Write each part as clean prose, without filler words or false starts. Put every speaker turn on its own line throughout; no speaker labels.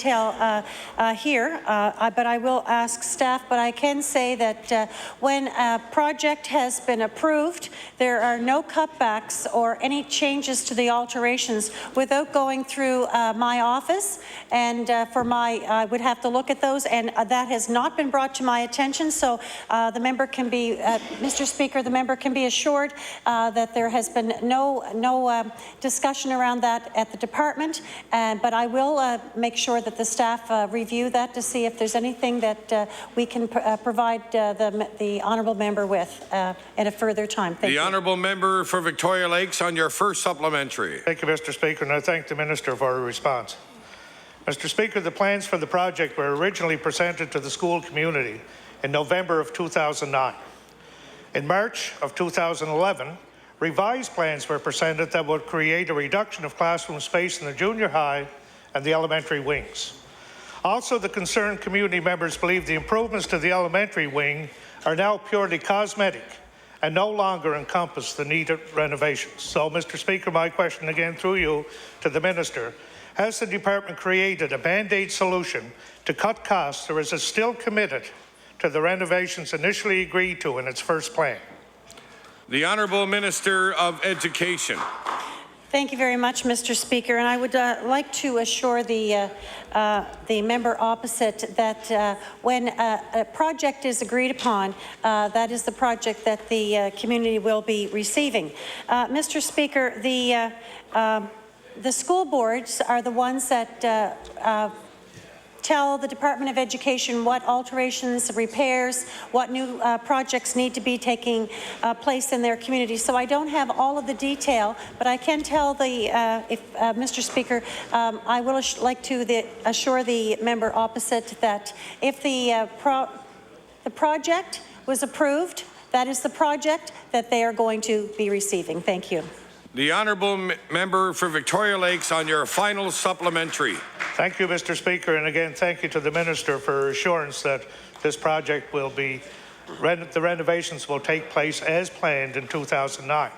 here, but I will ask staff. But I can say that when a project has been approved, there are no cutbacks or any changes to the alterations without going through my office, and I would have to look at those, and that has not been brought to my attention. So the member can be, Mr. Speaker, the member can be assured that there has been no discussion around that at the department, but I will make sure that the staff review that to see if there's anything that we can provide the honourable member with at a further time. Thank you.
The honourable member for Victoria Lakes on your first supplementary.
Thank you, Mr. Speaker, and I thank the Minister for her response. Mr. Speaker, the plans for the project were originally presented to the school community in November of 2009. In March of 2011, revised plans were presented that would create a reduction of classroom space in the junior high and the elementary wings. Also, the concerned community members believe the improvements to the elementary wing are now purely cosmetic and no longer encompass the needed renovations. So, Mr. Speaker, my question again through you to the Minister: has the department created a band-aid solution to cut costs, or is it still committed to the renovations initially agreed to in its first plan?
The Honourable Minister of Education.
Thank you very much, Mr. Speaker, and I would like to assure the member opposite that when a project is agreed upon, that is the project that the community will be receiving. Mr. Speaker, the school boards are the ones that tell the Department of Education what alterations, repairs, what new projects need to be taking place in their community. So I don't have all of the detail, but I can tell Mr. Speaker, I will like to assure the member opposite that if the project was approved, that is the project that they are going to be receiving. Thank you.
The honourable member for Victoria Lakes on your final supplementary.
Thank you, Mr. Speaker, and again, thank you to the Minister for her assurance that this project will be, the renovations will take place as planned in 2009.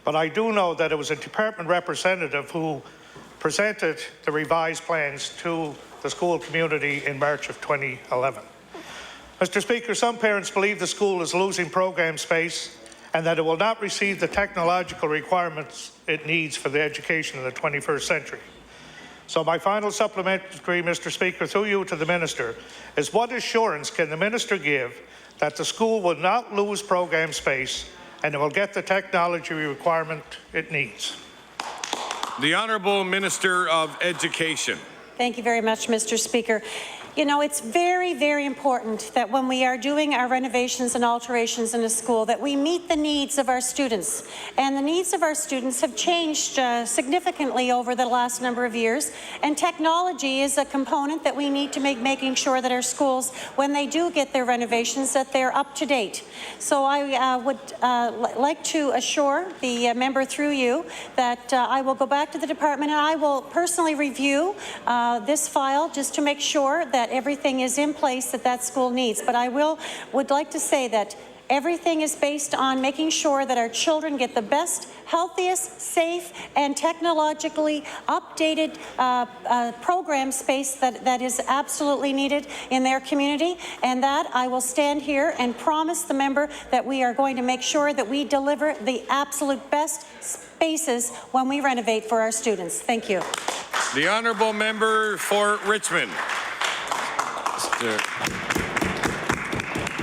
But I do know that it was a department representative who presented the revised plans to the school community in March of 2011. Mr. Speaker, some parents believe the school is losing program space and that it will not receive the technological requirements it needs for the education in the 21st century. So my final supplementary, Mr. Speaker, through you to the Minister, is what assurance can the Minister give that the school will not lose program space and it will get the technology requirement it needs?
The Honourable Minister of Education.
Thank you very much, Mr. Speaker. You know, it's very, very important that when we are doing our renovations and alterations in a school that we meet the needs of our students. And the needs of our students have changed significantly over the last number of years. And technology is a component that we need to making sure that our schools, when they do get their renovations, that they're up to date. So I would like to assure the member through you that I will go back to the department and I will personally review this file just to make sure that everything is in place that school needs. But I would like to say that everything is based on making sure that our children get the best, healthiest, safe, and technologically updated program space that is absolutely needed in their community. And that I will stand here and promise the member that we are going to make sure that we deliver the absolute best spaces when we renovate for our students. Thank you.
The honourable member for Richmond.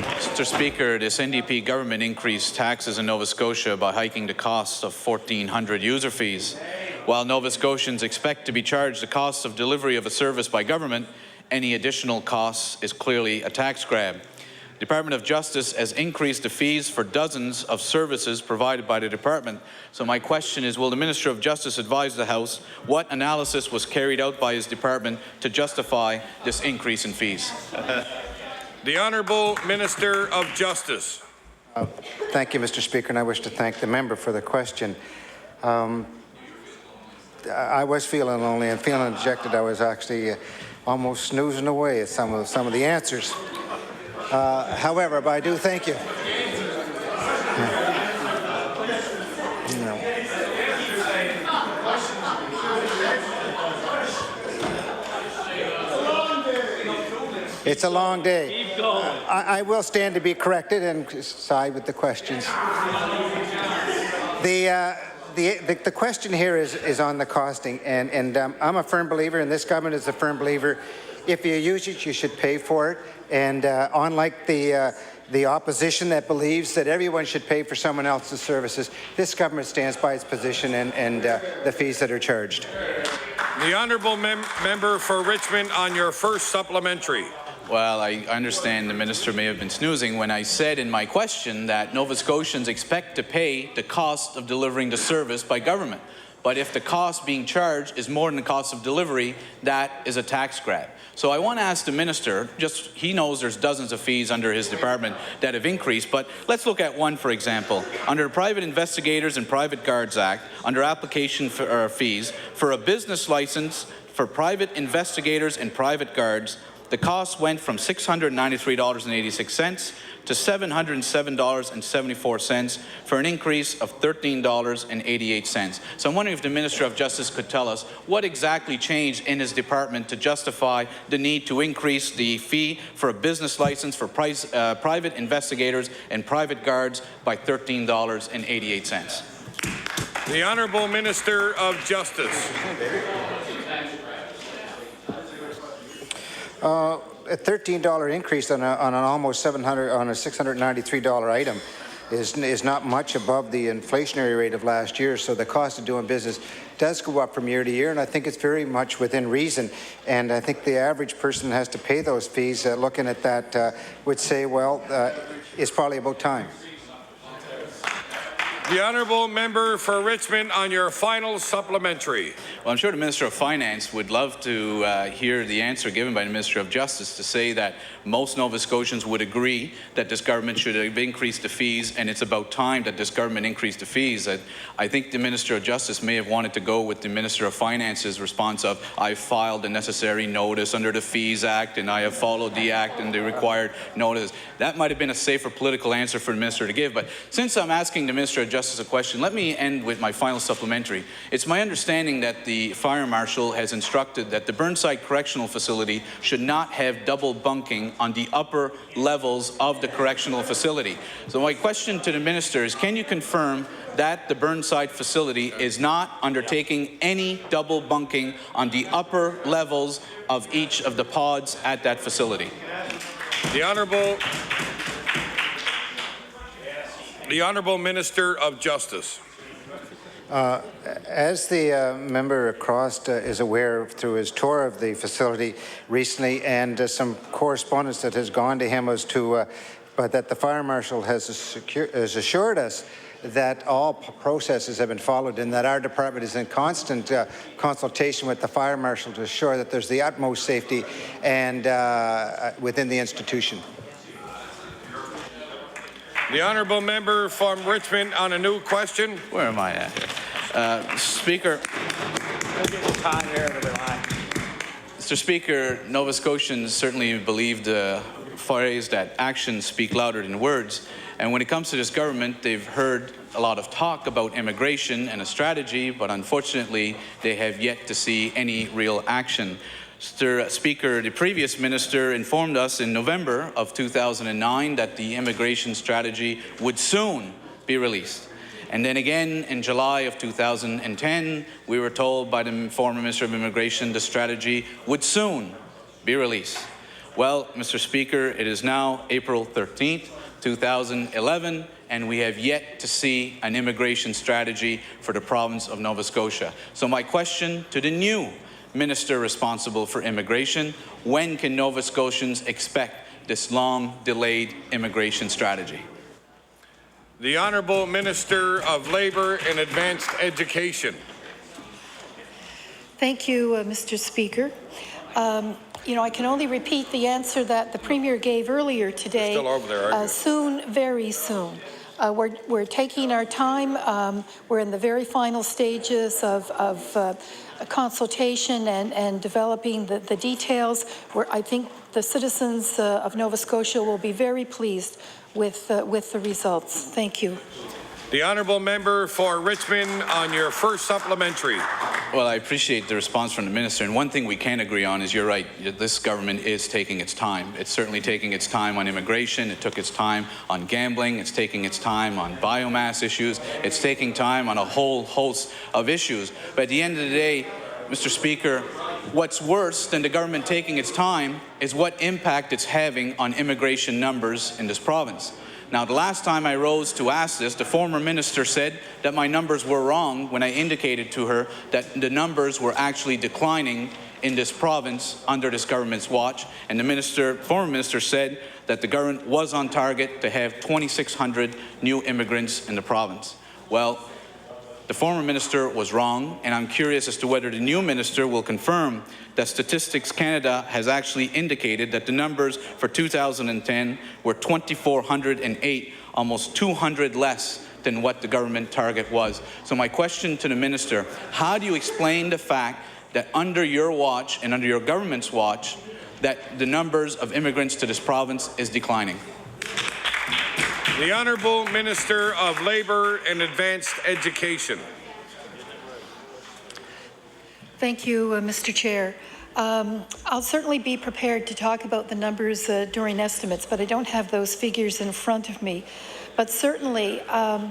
Mr. Speaker, this NDP government increased taxes in Nova Scotia by hiking the costs of 1,400 user fees. While Nova Scotians expect to be charged the costs of delivery of a service by government, any additional costs is clearly a tax grab. The Department of Justice has increased the fees for dozens of services provided by the department. So my question is, will the Minister of Justice advise the House what analysis was carried out by his department to justify this increase in fees?
The Honourable Minister of Justice.
Thank you, Mr. Speaker, and I wish to thank the member for the question. I was feeling lonely and feeling dejected. I was actually almost snoozing away at some of the answers. However, but I do thank you. It's a long day. I will stand to be corrected and side with the questions. The question here is on the costing, and I'm a firm believer, and this government is a firm believer, if you use it, you should pay for it. And unlike the opposition that believes that everyone should pay for someone else's services, this government stands by its position and the fees that are charged.
The honourable member for Richmond on your first supplementary.
Well, I understand the minister may have been snoozing when I said in my question that Nova Scotians expect to pay the cost of delivering the service by government. But if the cost being charged is more than the cost of delivery, that is a tax grab. So I want to ask the minister, he knows there's dozens of fees under his department that have increased, but let's look at one, for example. Under the Private Investigators and Private Guards Act, under application fees, for a business license for private investigators and private guards, the cost went from $693.86 to $707.74 for an increase of $13.88. So I'm wondering if the Minister of Justice could tell us what exactly changed in his department to justify the need to increase the fee for a business license for private investigators and private guards by $13.88.
The Honourable Minister of Justice.
A $13 increase on an almost $693 item is not much above the inflationary rate of last year. So the cost of doing business does go up from year to year, and I think it's very much within reason. And I think the average person has to pay those fees. Looking at that, would say, well, it's probably about time.
The honourable member for Richmond on your final supplementary.
Well, I'm sure the Minister of Finance would love to hear the answer given by the Minister of Justice to say that most Nova Scotians would agree that this government should have increased the fees, and it's about time that this government increased the fees. I think the Minister of Justice may have wanted to go with the Minister of Finance's response of, I filed the necessary notice under the Fees Act, and I have followed the Act and the required notice. That might have been a safer political answer for the Minister to give, but since I'm asking the Minister of Justice a question, let me end with my final supplementary. It's my understanding that the Fire Marshal has instructed that the Burnside Correctional Facility should not have double bunking on the upper levels of the correctional facility. So my question to the Minister is, can you confirm that the Burnside facility is not undertaking any double bunking on the upper levels of each of the pods at that facility?
The Honourable Minister of Justice.
As the member across is aware through his tour of the facility recently, and some correspondence that has gone to him as to, but that the Fire Marshal has assured us that all processes have been followed and that our department is in constant consultation with the Fire Marshal to assure that there's the utmost safety and within the institution.
The honourable member from Richmond on a new question.
Where am I at? Speaker. Mr. Speaker, Nova Scotians certainly believe the phrase that actions speak louder than words. And when it comes to this government, they've heard a lot of talk about immigration and a strategy, but unfortunately, they have yet to see any real action. Mr. Speaker, the previous minister informed us in November of 2009 that the immigration strategy would soon be released. And then again in July of 2010, we were told by the former Minister of Immigration the strategy would soon be released. Well, Mr. Speaker, it is now April 13th, 2011, and we have yet to see an immigration strategy for the province of Nova Scotia. So my question to the new Minister responsible for immigration, when can Nova Scotians expect this long-delayed immigration strategy?
The Honourable Minister of Labour and Advanced Education.
Thank you, Mr. Speaker. I can only repeat the answer that the Premier gave earlier today.
Still over there, aren't you?
Soon, very soon. We're taking our time. We're in the very final stages of a consultation and developing the details. I think the citizens of Nova Scotia will be very pleased with the results. Thank you.
The honourable member for Richmond on your first supplementary.
Well, I appreciate the response from the minister, and one thing we can agree on is you're right, this government is taking its time. It's certainly taking its time on immigration, it took its time on gambling, it's taking its time on biomass issues, it's taking time on a whole host of issues. But at the end of the day, Mr. Speaker, what's worse than the government taking its time is what impact it's having on immigration numbers in this province. Now, the last time I rose to ask this, the former minister said that my numbers were wrong when I indicated to her that the numbers were actually declining in this province under this government's watch. And the former minister said that the government was on target to have 2,600 new immigrants in the province. Well, the former minister was wrong, and I'm curious as to whether the new minister will confirm that Statistics Canada has actually indicated that the numbers for 2010 were 2,408, almost 200 less than what the government target was. So my question to the minister, how do you explain the fact that under your watch and under your government's watch that the numbers of immigrants to this province is declining?
The Honourable Minister of Labour and Advanced Education.
Thank you, Mr. Chair. I'll certainly be prepared to talk about the numbers during estimates, but I don't have those figures in front of me. But certainly, I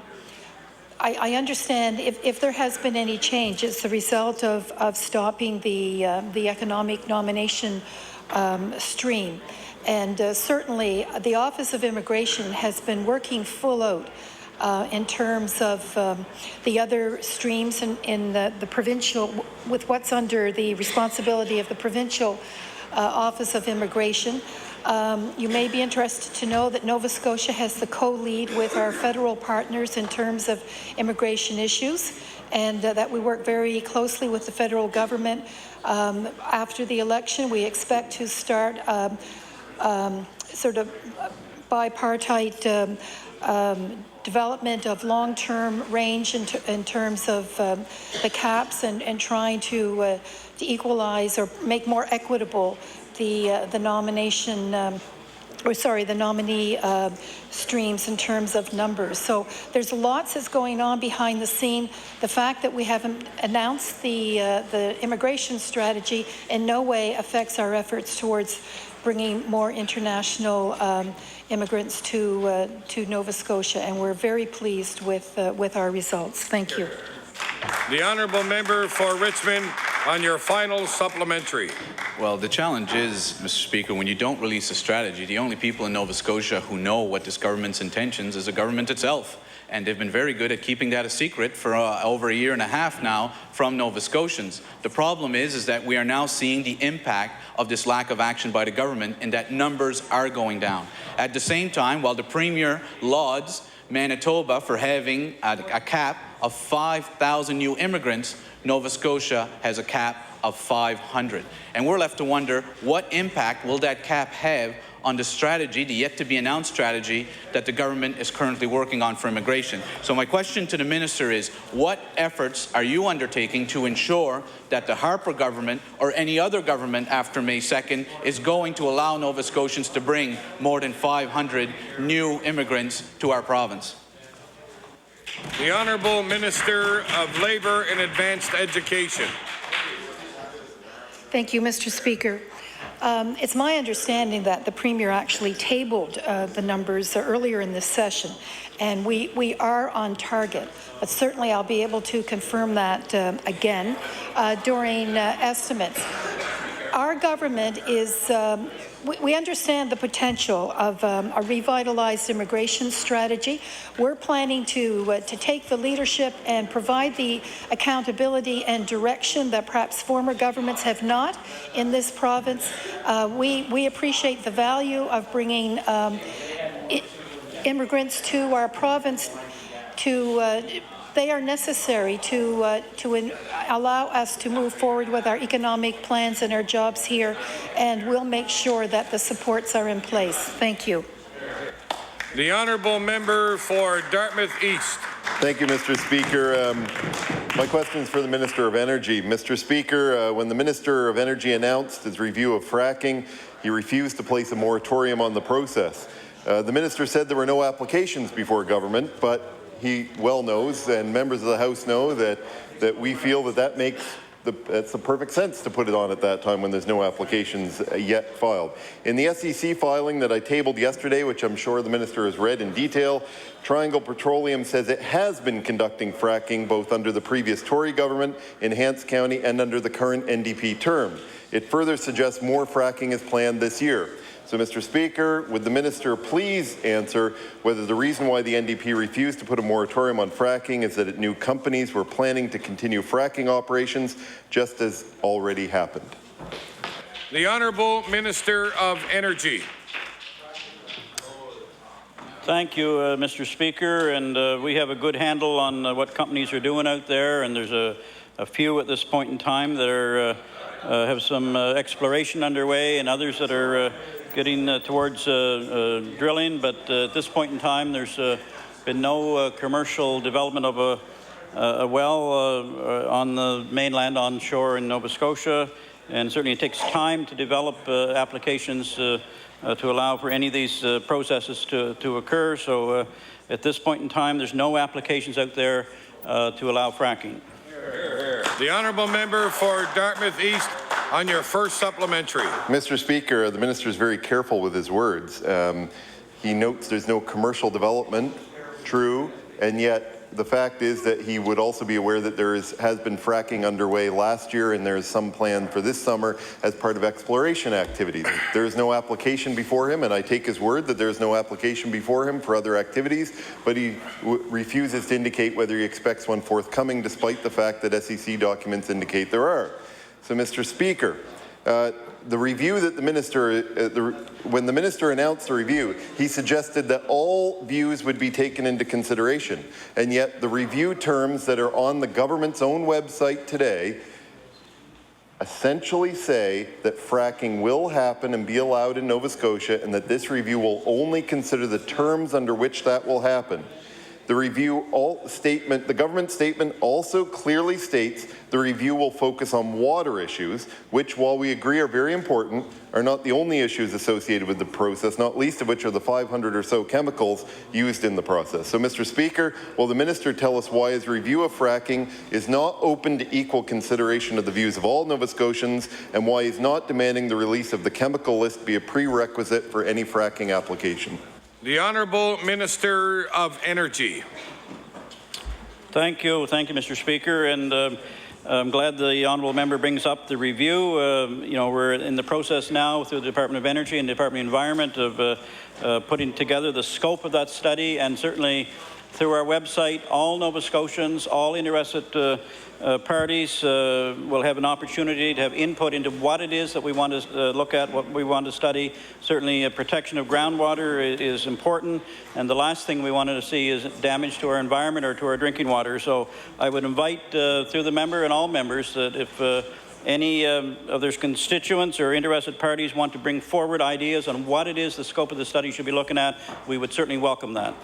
understand if there has been any change, it's the result of stopping the economic nomination stream. And certainly, the Office of Immigration has been working full out in terms of the other streams in the provincial, with what's under the responsibility of the provincial Office of Immigration. You may be interested to know that Nova Scotia has the co-lead with our federal partners in terms of immigration issues, and that we work very closely with the federal government. After the election, we expect to start sort of bipartite development of long-term range in terms of the caps and trying to equalize or make more equitable the nomination the nominee streams in terms of numbers. So there's lots that's going on behind the scene. The fact that we haven't announced the immigration strategy in no way affects our efforts towards bringing more international immigrants to Nova Scotia, and we're very pleased with our results. Thank you.
The Honourable Member for Richmond, on your final supplementary.
Well, the challenge is, Mr. Speaker, when you don't release a strategy, the only people in Nova Scotia who know what this government's intentions is the government itself. And they've been very good at keeping that a secret for over a year and a half now from Nova Scotians. The problem is that we are now seeing the impact of this lack of action by the government, and that numbers are going down. At the same time, while the Premier lauds Manitoba for having a cap of 5,000 new immigrants, Nova Scotia has a cap of 500. And we're left to wonder, what impact will that cap have on the strategy, the yet-to-be-announced strategy that the government is currently working on for immigration? So my question to the minister is, what efforts are you undertaking to ensure that the Harper government or any other government after May 2nd is going to allow Nova Scotians to bring more than 500 new immigrants to our province?
The Honourable Minister of Labour and Advanced Education.
Thank you, Mr. Speaker. It's my understanding that the Premier actually tabled the numbers earlier in this session, and we are on target. But certainly I'll be able to confirm that again during estimates. Our government is, we understand the potential of a revitalized immigration strategy. We're planning to take the leadership and provide the accountability and direction that perhaps former governments have not in this province. We appreciate the value of bringing immigrants to our province they are necessary to allow us to move forward with our economic plans and our jobs here, and we'll make sure that the supports are in place. Thank you.
The Honourable Member for Dartmouth East.
Thank you, Mr. Speaker. My question is for the Minister of Energy. Mr. Speaker, when the Minister of Energy announced his review of fracking, he refused to place a moratorium on the process. The Minister said there were no applications before government, but he well knows, and members of the House know, that we feel that makes It's the perfect sense to put it on at that time when there's no applications yet filed. In the SEC filing that I tabled yesterday, which I'm sure the minister has read in detail, Triangle Petroleum says it has been conducting fracking both under the previous Tory government in Hants County and under the current NDP term. It further suggests more fracking is planned this year. So, Mr. Speaker, would the minister please answer whether the reason why the NDP refused to put a moratorium on fracking is that it knew companies were planning to continue fracking operations, just as already happened?
The Honourable Minister of Energy.
Thank you, Mr. Speaker. And we have a good handle on what companies are doing out there, and there's a few at this point in time that are have some exploration underway, and others that are getting towards drilling, but at this point in time there's been no commercial development of a well on the mainland onshore in Nova Scotia, and certainly it takes time to develop applications to allow for any of these processes to occur. So at this point in time there's no applications out there to allow fracking.
The Honourable Member for Dartmouth East on your first supplementary.
Mr. Speaker, the minister is very careful with his words. He notes there's no commercial development, true, and yet the fact is that he would also be aware that there has been fracking underway last year, and there is some plan for this summer as part of exploration activities. There is no application before him, and I take his word that there is no application before him for other activities, but he refuses to indicate whether he expects one forthcoming, despite the fact that SEC documents indicate there are. So, Mr. Speaker, the review that the minister, when the minister announced the review, he suggested that all views would be taken into consideration. And yet the review terms that are on the government's own website today essentially say that fracking will happen and be allowed in Nova Scotia, and that this review will only consider the terms under which that will happen. The the government statement also clearly states the review will focus on water issues, which, while we agree are very important, are not the only issues associated with the process, not least of which are the 500 or so chemicals used in the process. So, Mr. Speaker, will the minister tell us why his review of fracking is not open to equal consideration of the views of all Nova Scotians, and why he's not demanding the release of the chemical list be a prerequisite for any fracking application?
The Honourable Minister of Energy.
Thank you, Mr. Speaker, and I'm glad the honourable member brings up the review. You know, we're in the process now through the Department of Energy and the Department of Environment of putting together the scope of that study, and certainly through our website, all Nova Scotians, all interested parties will have an opportunity to have input into what it is that we want to look at, what we want to study. Certainly protection of groundwater is important, and the last thing we wanted to see is damage to our environment or to our drinking water. So I would invite through the member and all members that if any of their constituents or interested parties want to bring forward ideas on what it is the scope of the study should be looking at, we would certainly welcome that.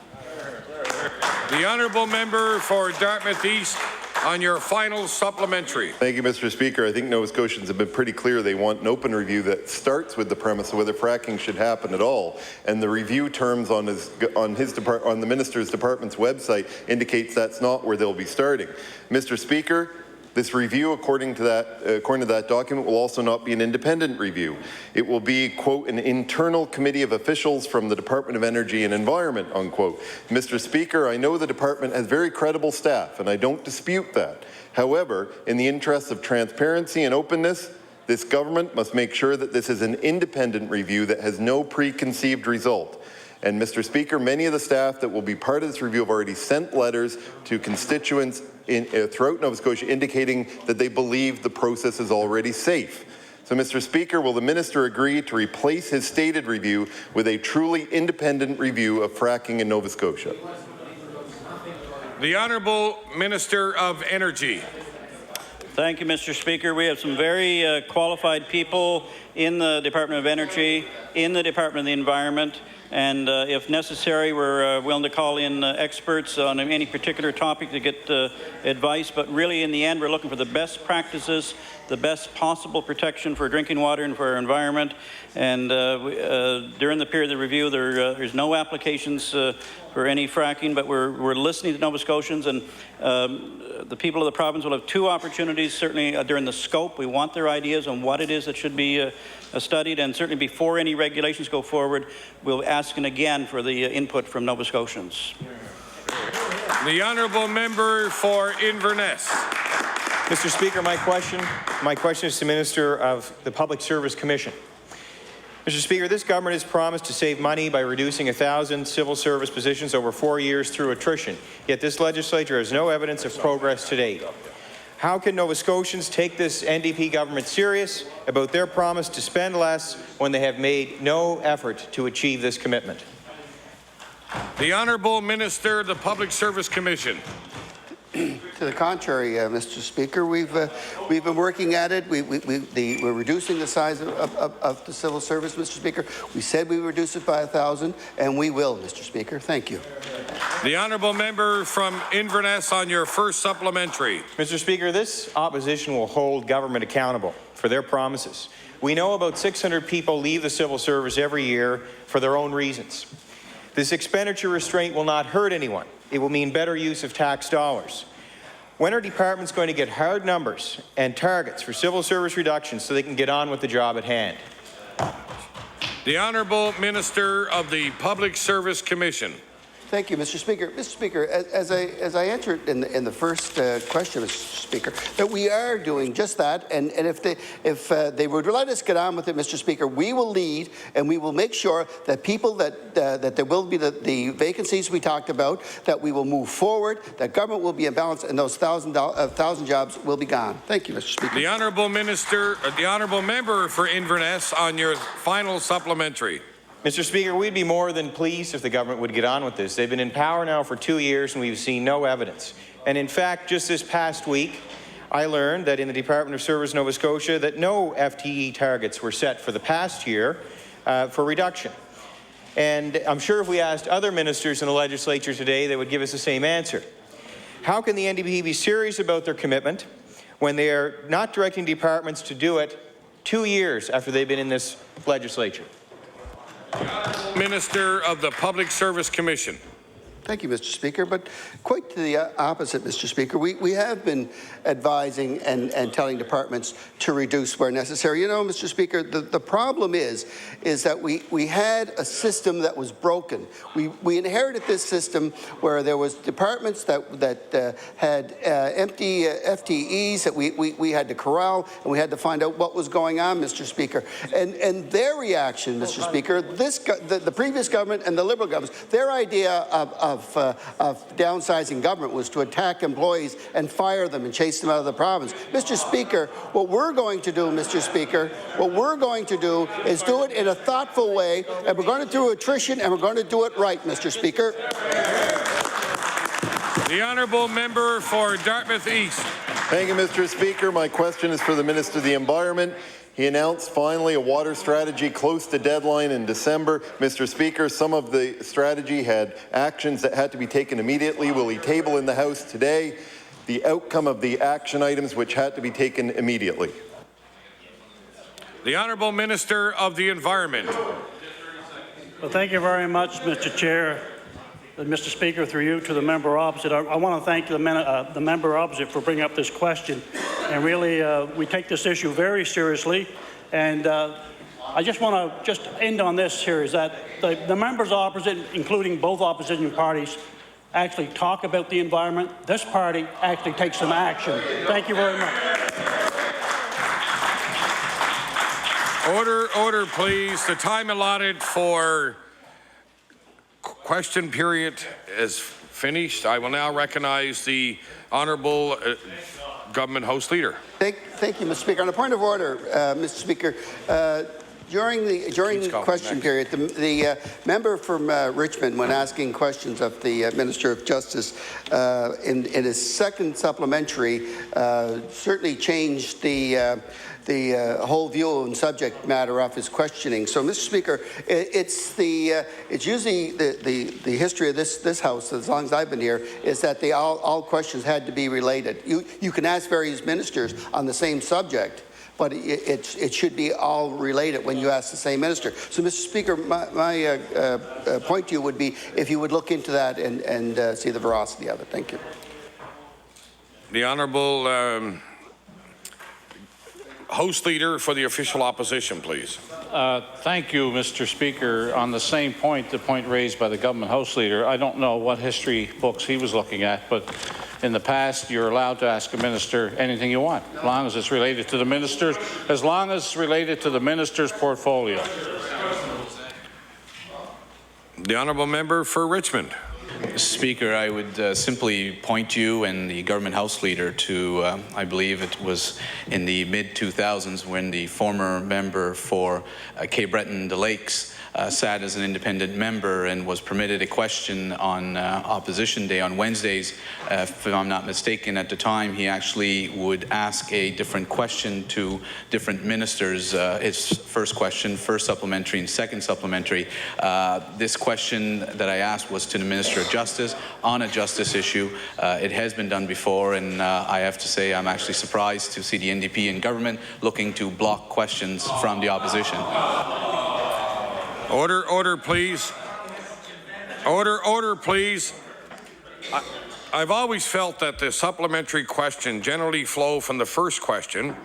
The Honourable Member for Dartmouth East on your final supplementary.
Thank you, Mr. Speaker. I think Nova Scotians have been pretty clear they want an open review that starts with the premise of whether fracking should happen at all. And the review terms on the minister's department's website indicates that's not where they'll be starting. Mr. Speaker, this review, according to that document, will also not be an independent review. It will be, quote, an internal committee of officials from the Department of Energy and Environment, unquote. Mr. Speaker, I know the department has very credible staff, and I don't dispute that. However, in the interests of transparency and openness, this government must make sure that this is an independent review that has no preconceived result. And Mr. Speaker, many of the staff that will be part of this review have already sent letters to constituents throughout Nova Scotia indicating that they believe the process is already safe. So, Mr. Speaker, will the minister agree to replace his stated review with a truly independent review of fracking in Nova Scotia?
The Honourable Minister of Energy.
Thank you, Mr. Speaker. We have some very qualified people in the Department of Energy, in the Department of the Environment, and if necessary, we're willing to call in experts on any particular topic to get advice. But really, in the end, we're looking for the best practices the best possible protection for drinking water and for our environment. And during the period of the review, there's no applications for any fracking, but we're listening to Nova Scotians, and the people of the province will have two opportunities, certainly during the scope. We want their ideas on what it is that should be studied, and certainly before any regulations go forward, we'll ask again for the input from Nova Scotians.
The honourable member for Inverness.
Mr. Speaker, my question is to Minister of the Public Service Commission. Mr. Speaker, this government has promised to save money by reducing 1,000 civil service positions over 4 years through attrition, yet this legislature has no evidence of progress to date. How can Nova Scotians take this NDP government serious about their promise to spend less when they have made no effort to achieve this commitment?
The Honourable Minister of the Public Service Commission.
To the contrary, Mr. Speaker, we've been working at it. We're reducing the size of the civil service, Mr. Speaker. We said we would reduce it by 1,000, and we will, Mr. Speaker. Thank you.
The honourable member from Inverness on your first supplementary.
Mr. Speaker, this opposition will hold government accountable for their promises. We know about 600 people leave the civil service every year for their own reasons. This expenditure restraint will not hurt anyone. It will mean better use of tax dollars. When are departments going to get hard numbers and targets for civil service reductions so they can get on with the job at hand?
The Honourable Minister of the Public Service Commission.
Thank you, Mr. Speaker. Mr. Speaker, as I answered in the first question, Mr. Speaker, that we are doing just that, and if they would let us get on with it, Mr. Speaker, we will lead, and we will make sure that people that there will be the vacancies we talked about, that we will move forward, that government will be in balance, and those 1,000 jobs will be gone. Thank you, Mr. Speaker.
The Honourable Minister, the Honourable Member for Inverness on your final supplementary.
Mr. Speaker, we'd be more than pleased if the government would get on with this. They've been in power now for 2 years and we've seen no evidence. And in fact, just this past week, I learned that in the Department of Service Nova Scotia that no FTE targets were set for the past year for reduction. And I'm sure if we asked other ministers in the legislature today, they would give us the same answer. How can the NDP be serious about their commitment when they are not directing departments to do it 2 years after they've been in this legislature?
Minister of the Public Service Commission.
Thank you, Mr. Speaker, but quite to the opposite, Mr. Speaker. We have been advising and telling departments to reduce where necessary. You know, Mr. Speaker, the problem is that we had a system that was broken. We inherited this system where there was departments that had empty FTEs that we had to corral, and we had to find out what was going on, Mr. Speaker. And their reaction, Mr. Speaker, the previous government and the Liberal governments, their idea of downsizing government was to attack employees and fire them and chase them out of the province. Mr. Speaker, what we're going to do, Mr. Speaker, what we're going to do is do it in a thoughtful way, and we're going to do attrition, and we're going to do it right, Mr. Speaker.
The honourable member for Dartmouth East.
Thank you, Mr. Speaker. My question is for the Minister of the Environment. He announced finally a water strategy close to deadline in December. Mr. Speaker, some of the strategy had actions that had to be taken immediately. Will he table in the House today the outcome of the action items which had to be taken immediately?
The Honourable Minister of the Environment.
Well, thank you very much, Mr. Chair. Mr. Speaker, through you to the member opposite, I want to thank the member opposite for bringing up this question. And really, we take this issue very seriously. And I just want to end on this here, is that the members opposite, including both opposition parties, actually talk about the environment. This party actually takes some action. Thank you very much.
Order, please. The time allotted for question period is finished. I will now recognize the Honourable Government House Leader.
Thank you, Mr. Speaker. On a point of order, Mr. Speaker, During the question period, the member from Richmond, when asking questions of the Minister of Justice in his second supplementary, certainly changed the whole view and subject matter of his questioning. So, Mr. Speaker, it's usually the history of this House, as long as I've been here, is that all questions had to be related. You can ask various ministers on the same subject, but it should be all related when you ask the same minister. So, Mr. Speaker, my point to you would be if you would look into that and see the veracity of it. Thank you.
The Honourable House Leader for the Official Opposition, please.
Thank you, Mr. Speaker. On the same point, the point raised by the Government House Leader, I don't know what history books he was looking at, but in the past, you're allowed to ask a minister anything you want, as long as it's related to the minister's, portfolio.
The Honourable Member for Richmond.
Speaker, I would simply point you and the Government House Leader to, I believe it was in the mid-2000s when the former member for Cape Breton-the Lakes sat as an independent member and was permitted a question on Opposition Day on Wednesdays. If I'm not mistaken, at the time he actually would ask a different question to different ministers. His first question, first supplementary and second supplementary. This question that I asked was to the Minister of Justice on a justice issue. It has been done before, and I have to say I'm actually surprised to see the NDP in government looking to block questions from the opposition.
Order, please. Order, please. I've always felt that the supplementary question generally flow from the first question,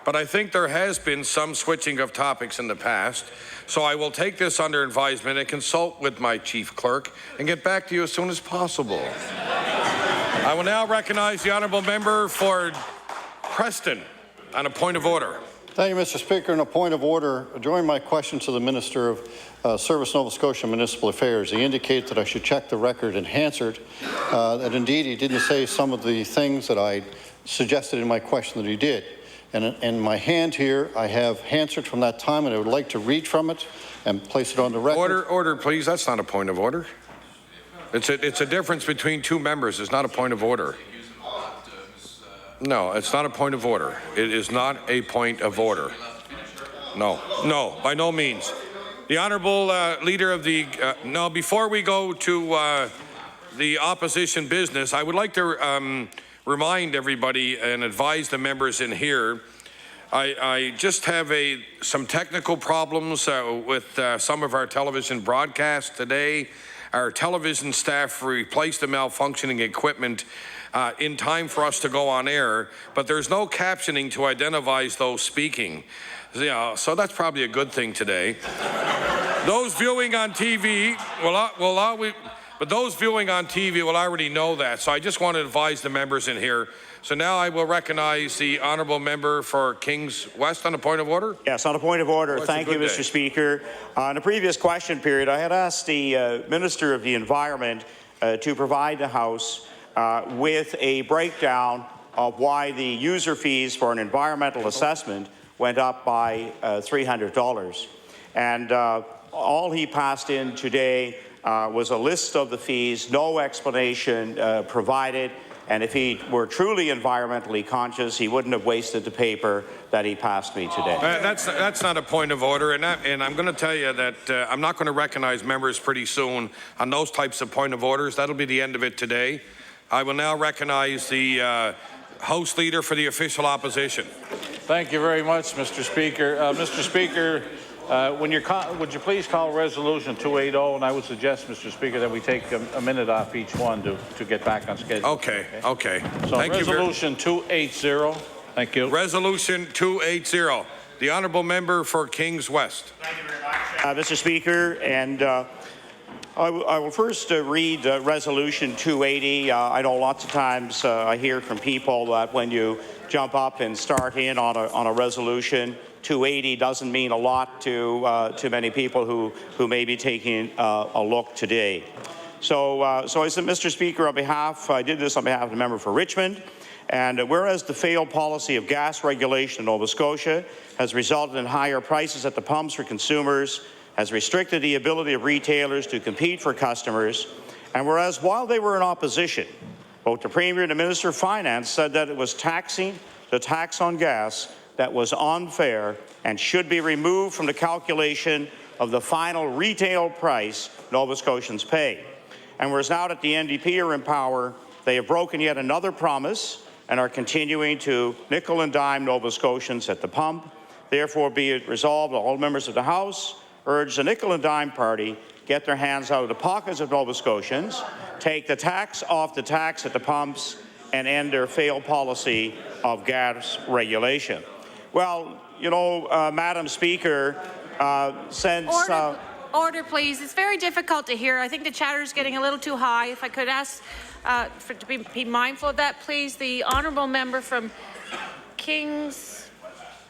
but I think there has been some switching of topics in the past. So I will take this under advisement and consult with my chief clerk and get back to you as soon as possible. I will now recognize the honourable member for Preston on a point of order.
Thank you, Mr. Speaker. On a point of order, during my question to the Minister of Service Nova Scotia Municipal Affairs, he indicated that I should check the record in Hansard, that indeed he didn't say some of the things that I suggested in my question that he did. And in my hand here, I have Hansard from that time, and I would like to read from it and place it on the record.
Order, please. That's not a point of order. It's a difference between two members. It's not a point of order. No, it's not a point of order. It is not a point of order. No, by no means. The Honourable Leader of the... no, before we go to the opposition business, I would like to remind everybody and advise the members in here, I just have some technical problems with some of our television broadcasts today. Our television staff replaced the malfunctioning equipment in time for us to go on air, but there's no captioning to identify those speaking. Yeah, so that's probably a good thing today. Those viewing on TV but those viewing on TV will already know that, so I just want to advise the members in here. So now I will recognize the honourable member for Kings West on a point of order.
Yes, on a point of order. Thank you, Mr. Speaker. On a previous question period, I had asked the Minister of the Environment to provide the House with a breakdown of why the user fees for an environmental assessment went up by $300. And all he passed in today was a list of the fees, no explanation provided. And if he were truly environmentally conscious, he wouldn't have wasted the paper that he passed me today.
That's not a point of order, and I'm going to tell you that I'm not going to recognize members pretty soon on those types of point of orders. That'll be the end of it today. I will now recognize the House Leader for the Official Opposition.
Thank you very much, Mr. Speaker. Mr. Speaker, would you please call Resolution 280, and I would suggest, Mr. Speaker, that we take a minute off each one to get back on schedule.
Okay.
So
Thank
Resolution 280. Thank you.
Resolution 280. The Honourable Member for Kings West.
Thank you very much, Mr. Speaker, and I will first read Resolution 280. I know lots of times I hear from people that when you jump up and start in on a resolution, 280 doesn't mean a lot to many people who may be taking a look today. So, so I said, Mr. Speaker, I did this on behalf of the member for Richmond. And whereas the failed policy of gas regulation in Nova Scotia has resulted in higher prices at the pumps for consumers, has restricted the ability of retailers to compete for customers, and whereas while they were in opposition, both the Premier and the Minister of Finance said that it was taxing the tax on gas that was unfair and should be removed from the calculation of the final retail price Nova Scotians pay. And whereas now that the NDP are in power, they have broken yet another promise and are continuing to nickel and dime Nova Scotians at the pump. Therefore, be it resolved, all members of the House urge the nickel and dime party get their hands out of the pockets of Nova Scotians, take the tax off the tax at the pumps, and end their failed policy of gas regulation. Well, you know, Madam Speaker, since...
Order, please. It's very difficult to hear. I think the chatter is getting a little too high. If I could ask to be mindful of that, please. The honourable member from Kings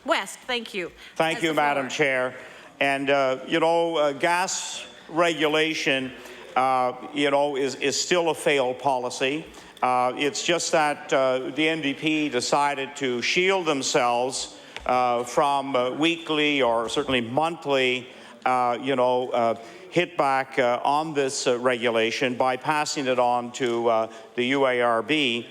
West. Thank you.
Thank you, Madam Chair. And, you know, gas regulation, you know, is still a failed policy. It's just that the NDP decided to shield themselves from weekly or certainly monthly you know, hit back on this regulation by passing it on to the UARB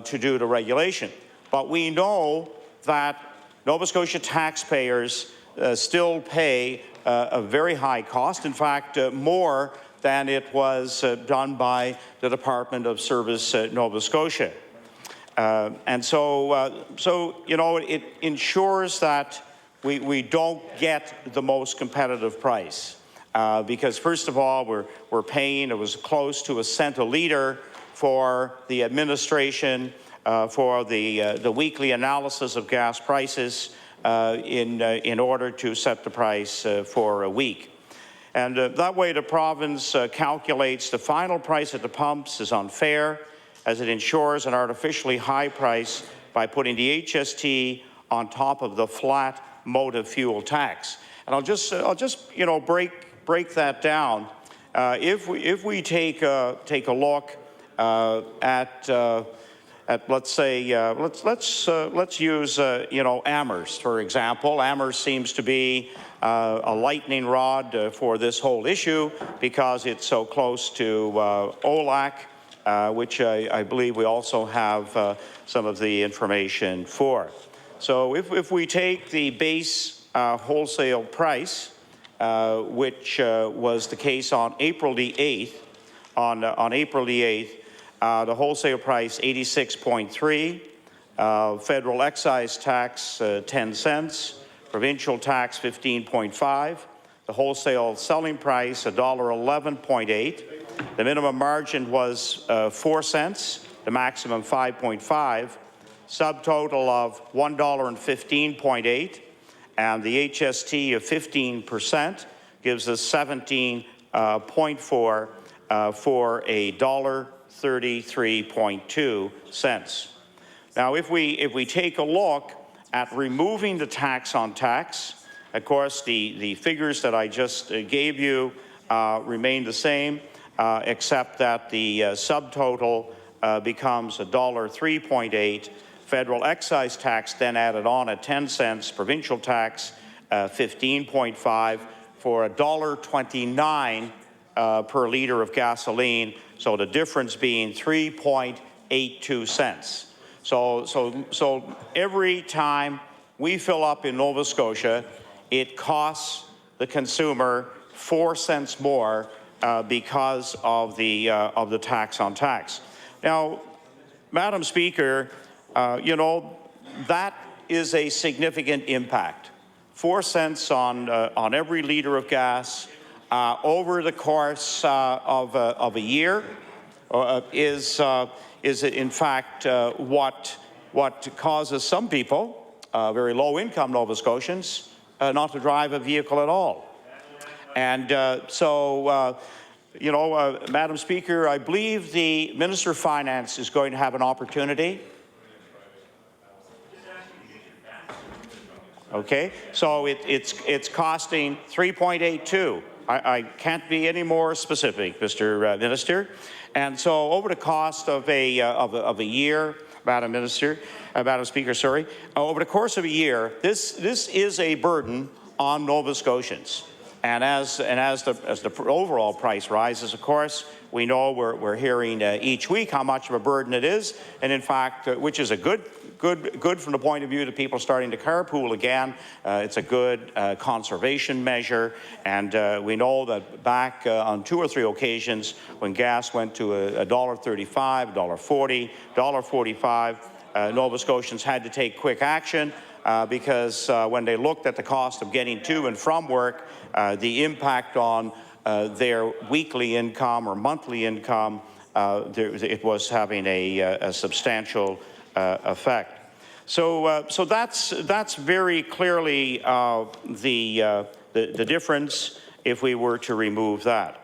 to do the regulation. But we know that Nova Scotia taxpayers still pay a very high cost, in fact, more than it was done by the Department of Service Nova Scotia. And so, you know, it ensures that we don't get the most competitive price because, first of all, we're paying, it was close to $0.01 a litre for the administration for the weekly analysis of gas prices in order to set the price for a week. And that way the province calculates the final price at the pumps is unfair as it ensures an artificially high price by putting the HST on top of the flat motive fuel tax. And I'll just you know break that down. If we take a look at let's say let's use you know Amherst for example. Amherst seems to be a lightning rod for this whole issue because it's so close to OLAC, which I believe we also have some of the information for. So if we take the base wholesale price, which was the case on April the 8th, on April the 8th, the wholesale price 86.3, federal excise tax 10 cents, provincial tax 15.5, the wholesale selling price $1.11.8, the minimum margin was 4 cents, the maximum 5.5, subtotal of $1.15.8, and the HST of 15% gives us 17.4 for $1.33.2 cents. Now, if we take a look at removing the tax on tax, of course, the figures that I just gave you remain the same, except that the subtotal becomes $1.03.8. Federal excise tax then added on at 10 cents, provincial tax 15.5 for $1.29 per litre of gasoline, so the difference being 3.82 cents. So every time we fill up in Nova Scotia, it costs the consumer 4 cents more because of the tax on tax. Now, Madam Speaker, you know, that is a significant impact. 4 cents on every litre of gas over the course of a year is in fact what causes some people, very low-income Nova Scotians, not to drive a vehicle at all. And you know, Madam Speaker, I believe the Minister of Finance is going to have an opportunity. Okay, so it's costing 3.82 I can't be any more specific, Mr. Minister. And so over the cost of a year, Madam Speaker, sorry, over the course of a year, this is a burden on Nova Scotians. And as the overall price rises, of course, we know we're hearing each week how much of a burden it is, and in fact, which is a good from the point of view of people starting to carpool again. It's a good conservation measure, and we know that back on 2 or 3 occasions when gas went to $1.35, $1.40, $1.45, Nova Scotians had to take quick action because when they looked at the cost of getting to and from work, the impact on their weekly income or monthly income, it was having a substantial effect. So that's very clearly the difference if we were to remove that.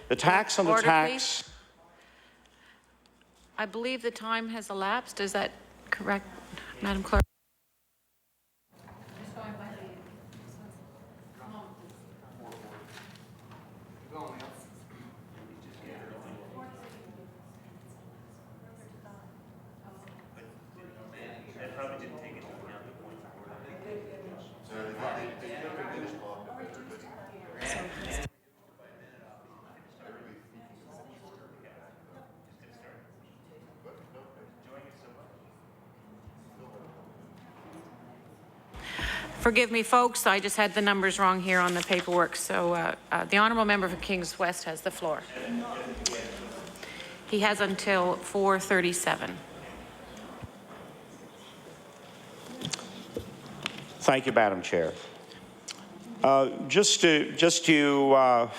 The tax on the tax.
Please. I believe the time has elapsed. Is that correct, Madam Clerk? Forgive me, folks. I just had the numbers wrong here on the paperwork. So the honourable member for Kings West has the floor. He has until 4:37.
Thank you, Madam Chair. Just to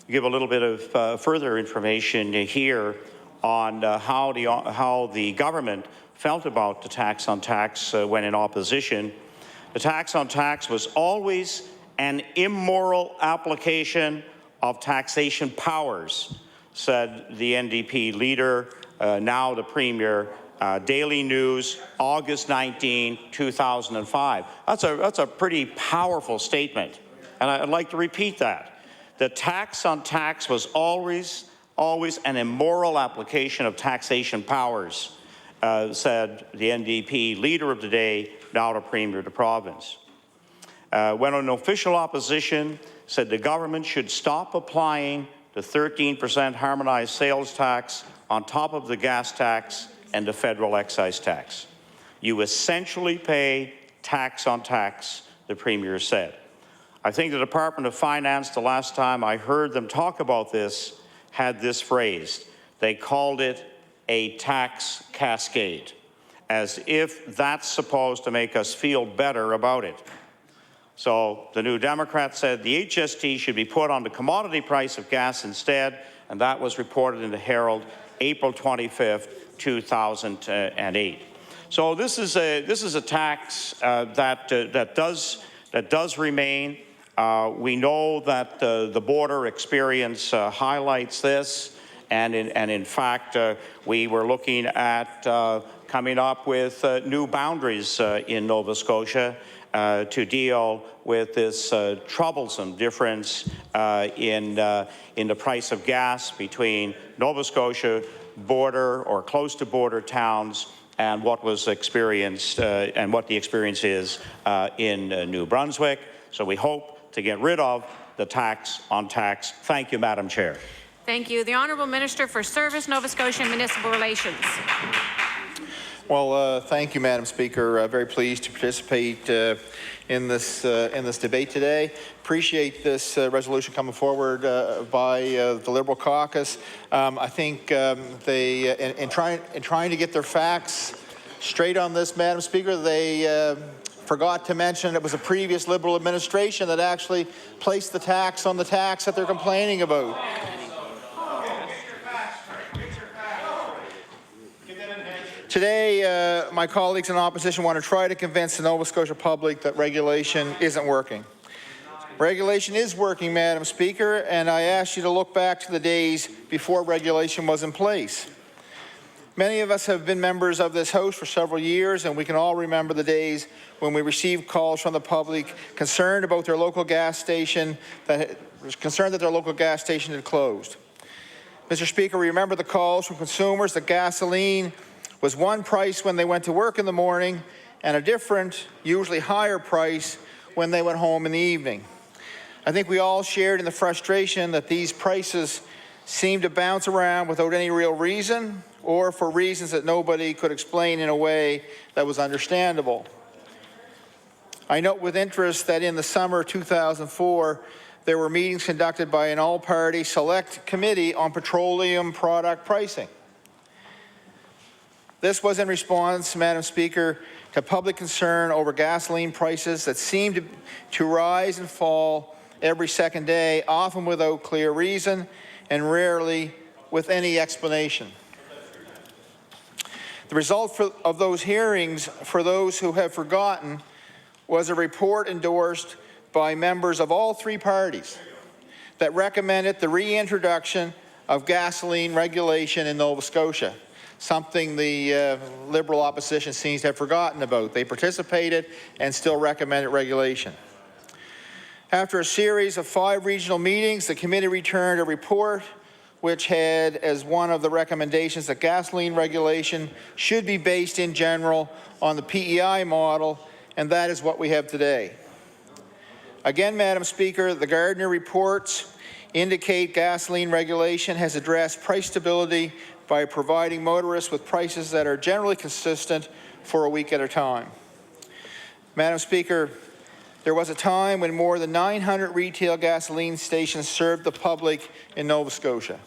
give a little bit of further information here on how the government felt about the tax on tax when in opposition. The tax on tax was always an immoral application of taxation powers, said the NDP leader, now the Premier, Daily News, August 19, 2005. That's a pretty powerful statement, and I'd like to repeat that. The tax on tax was always an immoral application of taxation powers, said the NDP leader of the day, now the Premier of the province. When an official opposition said the government should stop applying the 13% harmonized sales tax on top of the gas tax and the federal excise tax. You essentially pay tax on tax, the Premier said. I think the Department of Finance, the last time I heard them talk about this, had this phrased. They called it a tax cascade, as if that's supposed to make us feel better about it. So the New Democrat said the HST should be put on the commodity price of gas instead, and that was reported in the Herald April 25th, 2008. So this is a tax that does remain. We know that the border experience highlights this, and in fact we were looking at coming up with new boundaries in Nova Scotia to deal with this troublesome difference in the price of gas between Nova Scotia border or close to border towns and what was experienced and what the experience is in New Brunswick. So we hope to get rid of the tax on tax. Thank you, Madam Chair.
Thank you. The Honourable Minister for Service, Nova Scotia and Municipal Relations.
Well, thank you, Madam Speaker. Very pleased to participate in this debate today. Appreciate this resolution coming forward by the Liberal caucus. I think they, in trying to get their facts straight on this, Madam Speaker, they forgot to mention it was a previous Liberal administration that actually placed the tax on the tax that they're complaining about. Today, my colleagues in opposition want to try to convince the Nova Scotia public that regulation isn't working. Regulation is working, Madam Speaker, and I ask you to look back to the days before regulation was in place. Many of us have been members of this House for several years, and we can all remember the days when we received calls from the public concerned about their local gas station, that their local gas station had closed. Mr. Speaker, we remember the calls from consumers that gasoline was one price when they went to work in the morning and a different, usually higher price when they went home in the evening. I think we all shared in the frustration that these prices seemed to bounce around without any real reason, or for reasons that nobody could explain in a way that was understandable. I note with interest that in the summer of 2004, there were meetings conducted by an all-party select committee on petroleum product pricing. This was in response, Madam Speaker, to public concern over gasoline prices that seemed to rise and fall every second day, often without clear reason and rarely with any explanation. The result of those hearings, for those who have forgotten, was a report endorsed by members of all three parties that recommended the reintroduction of gasoline regulation in Nova Scotia, something the Liberal opposition seems to have forgotten about. They participated and still recommended regulation. After a series of 5 regional meetings, the committee returned a report which had as one of the recommendations that gasoline regulation should be based in general on the PEI model, and that is what we have today. Again, Madam Speaker, the Gardner reports indicate gasoline regulation has addressed price stability by providing motorists with prices that are generally consistent for a week at a time. Madam Speaker, there was a time when more than 900 retail gasoline stations served the public in Nova Scotia.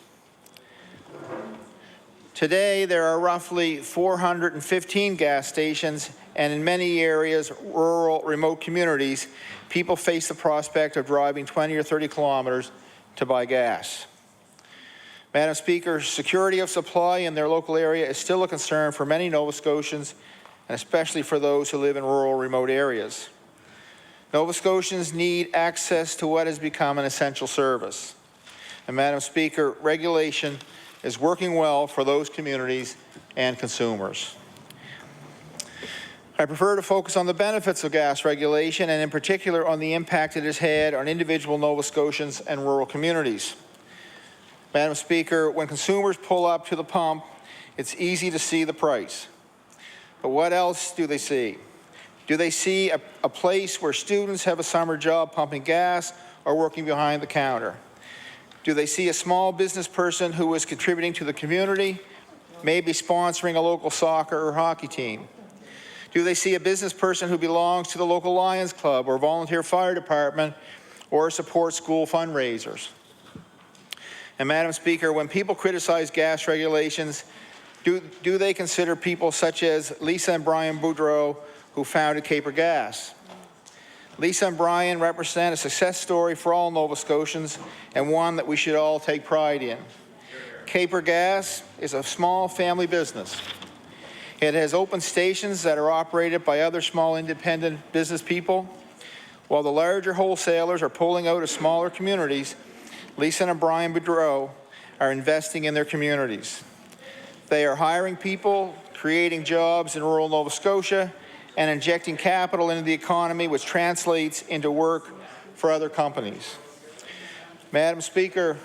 Today, there are roughly 415 gas stations, and in many areas, rural, remote communities, people face the prospect of driving 20 or 30 kilometers to buy gas. Madam Speaker, security of supply in their local area is still a concern for many Nova Scotians, and especially for those who live in rural, remote areas. Nova Scotians need access to what has become an essential service. And Madam Speaker, regulation is working well for those communities and consumers. I prefer to focus on the benefits of gas regulation, and in particular on the impact it has had on individual Nova Scotians and rural communities. Madam Speaker, when consumers pull up to the pump, it's easy to see the price. But what else do they see? Do they see a place where students have a summer job pumping gas or working behind the counter? Do they see a small business person who is contributing to the community, maybe sponsoring a local soccer or hockey team? Do they see a business person who belongs to the local Lions Club or volunteer fire department or supports school fundraisers? And Madam Speaker, when people criticize gas regulations, do they consider people such as Lisa and Brian Boudreau, who founded Caper Gas? Lisa and Brian represent a success story for all Nova Scotians, and one that we should all take pride in. Caper Gas is a small family business. It has open stations that are operated by other small independent business people. While the larger wholesalers are pulling out of smaller communities, Lisa and Brian Boudreau are investing in their communities. They are hiring people, creating jobs in rural Nova Scotia, and injecting capital into the economy, which translates into work for other companies. Madam Speaker,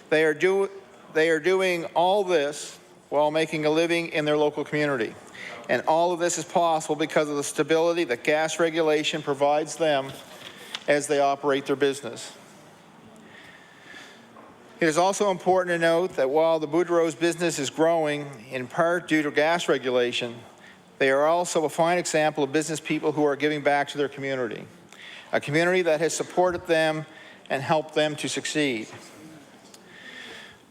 they are doing all this while making a living in their local community. And all of this is possible because of the stability that gas regulation provides them as they operate their business. It is also important to note that while the Boudreau's business is growing, in part due to gas regulation, they are also a fine example of business people who are giving back to their community, a community that has supported them and helped them to succeed.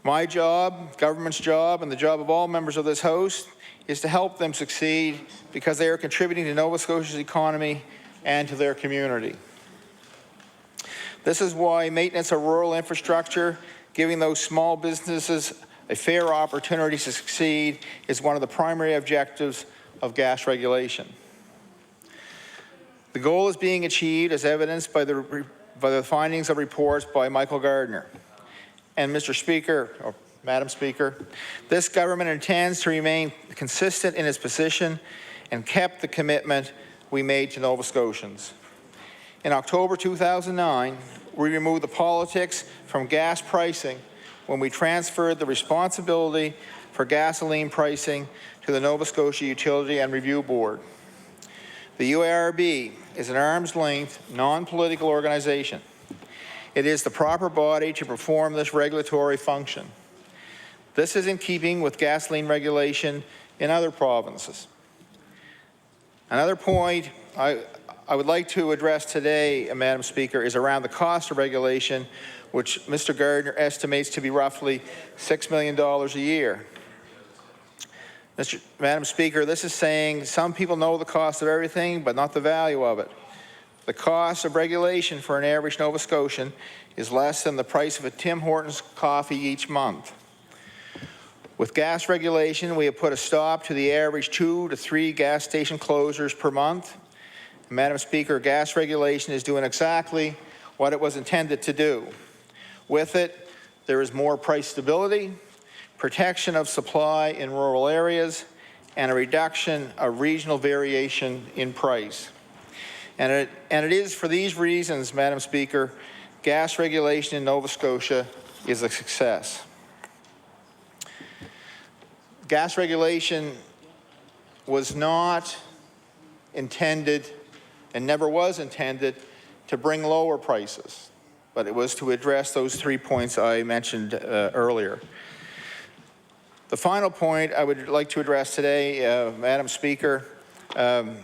My job, government's job, and the job of all members of this House is to help them succeed because they are contributing to Nova Scotia's economy and to their community. This is why maintenance of rural infrastructure, giving those small businesses a fair opportunity to succeed, is one of the primary objectives of gas regulation. The goal is being achieved as evidenced by the findings of reports by Michael Gardner. And Mr. Speaker, or Madam Speaker, this government intends to remain consistent in its position and kept the commitment we made to Nova Scotians. In October 2009, we removed the politics from gas pricing when we transferred the responsibility for gasoline pricing to the Nova Scotia Utility and Review Board. The UARB is an arm's-length, non-political organization. It is the proper body to perform this regulatory function. This is in keeping with gasoline regulation in other provinces. Another point I would like to address today, Madam Speaker, is around the cost of regulation, which Mr. Gardner estimates to be roughly $6 million a year. Madam Speaker, this is saying some people know the cost of everything, but not the value of it. The cost of regulation for an average Nova Scotian is less than the price of a Tim Hortons coffee each month. With gas regulation, we have put a stop to the average 2 to 3 gas station closures per month. Madam Speaker, gas regulation is doing exactly what it was intended to do. With it, there is more price stability, protection of supply in rural areas, and a reduction of regional variation in price. And it is for these reasons, Madam Speaker, gas regulation in Nova Scotia is a success. Gas regulation was not intended and never was intended to bring lower prices, but it was to address those 3 points I mentioned earlier. The final point I would like to address today, Madam Speaker, and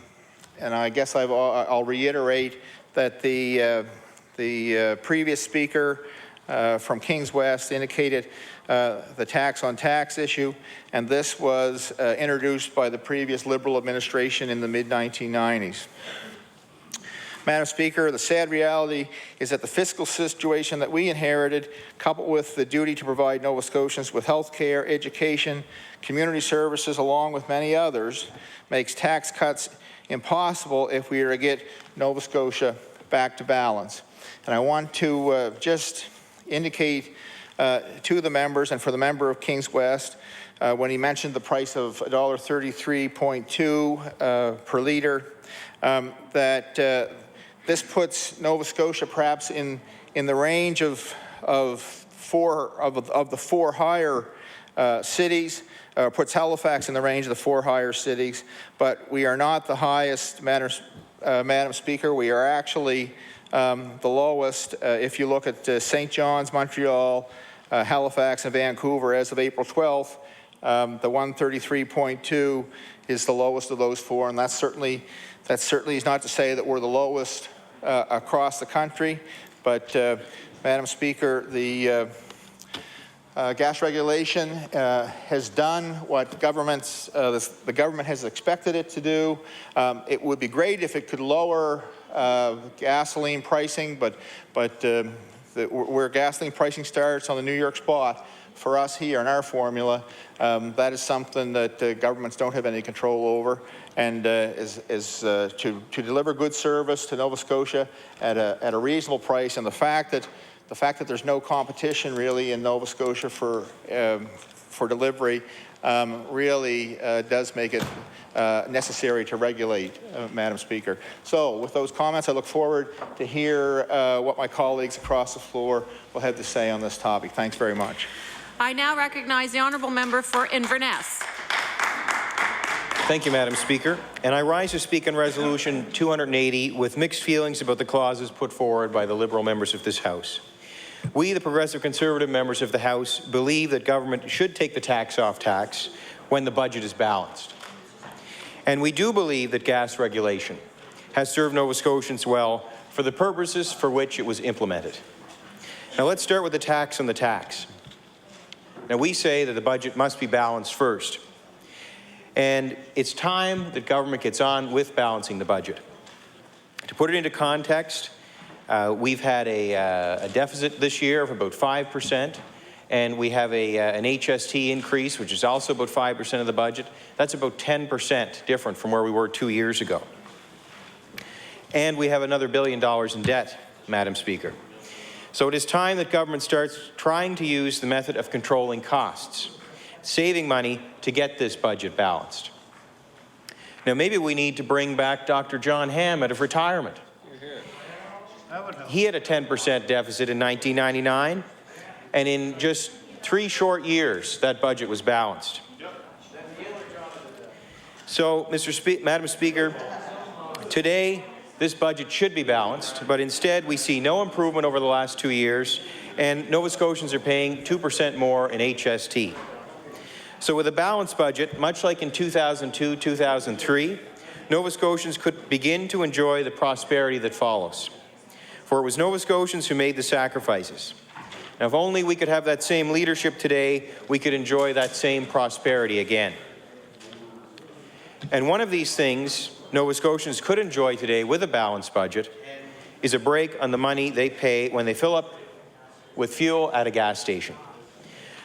I guess I'll reiterate that the previous speaker from Kings West indicated the tax on tax issue, and this was introduced by the previous Liberal administration in the mid-1990s. Madam Speaker, the sad reality is that the fiscal situation that we inherited, coupled with the duty to provide Nova Scotians with health care, education, community services, along with many others, makes tax cuts impossible if we are to get Nova Scotia back to balance. And I want to just indicate to the members and for the member of Kings West, when he mentioned the price of $1.33.2 per litre, that this puts Nova Scotia perhaps in the range of the four higher cities, puts Halifax in the range of the 4 higher cities, but we are not the highest, Madam Speaker. We are actually the lowest if you look at St. John's, Montreal, Halifax, and Vancouver as of April 12th. The 133.2 is the lowest of those 4, and that certainly is not to say that we're the lowest across the country, but Madam Speaker, the gas regulation has done what the government has expected it to do. It would be great if it could lower gasoline pricing, but where gasoline pricing starts on the New York spot, for us here in our formula, that is something that governments don't have any control over, and to deliver good service to Nova Scotia at a reasonable price. And the fact that there's no competition really in Nova Scotia for delivery really does make it necessary to regulate, Madam Speaker. So with those comments, I look forward to hear what my colleagues across the floor will have to say on this topic. Thanks very much.
I now recognize the honourable member for Inverness.
Thank you, Madam Speaker. And I rise to speak on Resolution 280 with mixed feelings about the clauses put forward by the Liberal members of this House. We, the Progressive Conservative members of the House, believe that government should take the tax off tax when the budget is balanced. And we do believe that gas regulation has served Nova Scotians well for the purposes for which it was implemented. Now let's start with the tax on the tax. Now we say that the budget must be balanced first. And it's time that government gets on with balancing the budget. To put it into context, we've had a deficit this year of about 5%, and we have an HST increase, which is also about 5% of the budget. That's about 10% different from where we were 2 years ago. And we have another $1 billion in debt, Madam Speaker. So it is time that government starts trying to use the method of controlling costs, saving money to get this budget balanced. Now, maybe we need to bring back Dr. John Hamm out of retirement. He had a 10% deficit in 1999, and in just 3 short years, that budget was balanced. So, Madam Speaker, today, this budget should be balanced, but instead we see no improvement over the last 2 years, and Nova Scotians are paying 2% more in HST. So with a balanced budget, much like in 2002-2003, Nova Scotians could begin to enjoy the prosperity that follows. For it was Nova Scotians who made the sacrifices. Now, if only we could have that same leadership today, we could enjoy that same prosperity again. And one of these things Nova Scotians could enjoy today with a balanced budget is a break on the money they pay when they fill up with fuel at a gas station.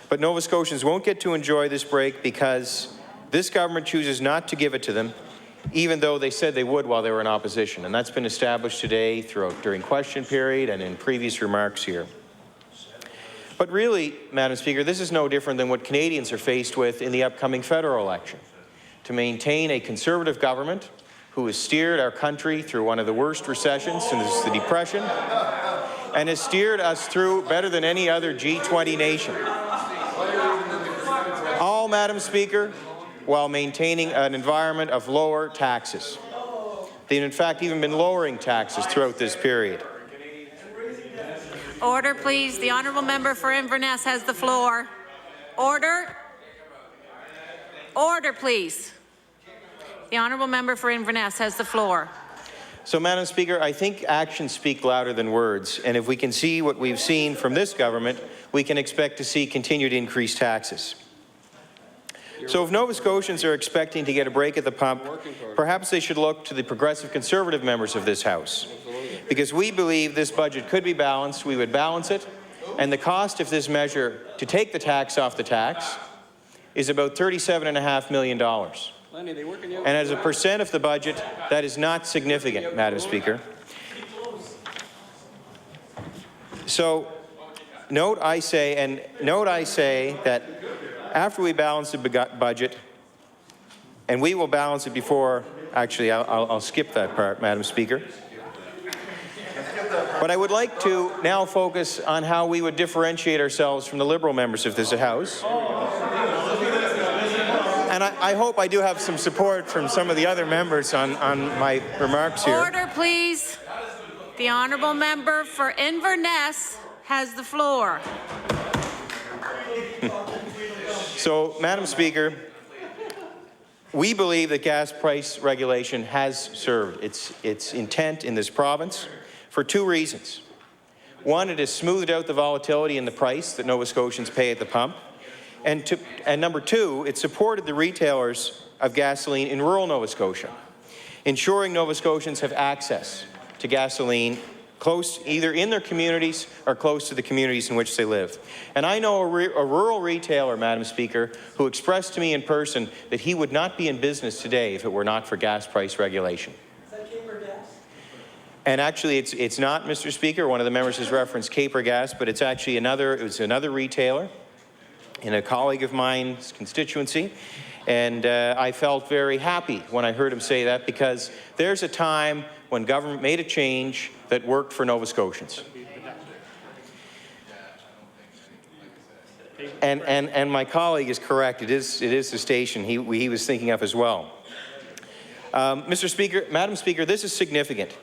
But Nova Scotians won't get to enjoy this break because this government chooses not to give it to them, even though they said they would while they were in opposition. And that's been established today during question period and in previous remarks here. But really, Madam Speaker, this is no different than what Canadians are faced with in the upcoming federal election. To maintain a Conservative government who has steered our country through one of the worst recessions since the Depression and has steered us through better than any other G20 nation. All, Madam Speaker, while maintaining an environment of lower taxes. They've in fact even been lowering taxes throughout this period.
Order, please. The honourable member for Inverness has the floor. Order. Order, please. The honourable member for Inverness has the floor.
So, Madam Speaker, I think actions speak louder than words, and if we can see what we've seen from this government, we can expect to see continued increased taxes. So if Nova Scotians are expecting to get a break at the pump, perhaps they should look to the progressive Conservative members of this House. Because we believe this budget could be balanced, we would balance it, and the cost of this measure to take the tax off the tax is about $37.5 million. And as a percent of the budget, that is not significant, Madam Speaker. So note I say that after we balance the budget, and we will balance it before, actually I'll skip that part, Madam Speaker. But I would like to now focus on how we would differentiate ourselves from the Liberal members of this House. And I hope I do have some support from some of the other members on my remarks here.
Order, please. The honourable member for Inverness has the floor.
So, Madam Speaker, we believe that gas price regulation has served its intent in this province for 2 reasons. One, it has smoothed out the volatility in the price that Nova Scotians pay at the pump. And number 2, it supported the retailers of gasoline in rural Nova Scotia, ensuring Nova Scotians have access to gasoline close, either in their communities or close to the communities in which they live. And I know a rural retailer, Madam Speaker, who expressed to me in person that he would not be in business today if it were not for gas price regulation. Is that Caper Gas? And actually, it's not, Mr. Speaker. One of the members has referenced Caper Gas, but it's actually another retailer in a colleague of mine's constituency. And I felt very happy when I heard him say that, because there's a time when government made a change that worked for Nova Scotians. And my colleague is correct. It is the station he was thinking of as well. Mr. Speaker, Madam Speaker, this is significant.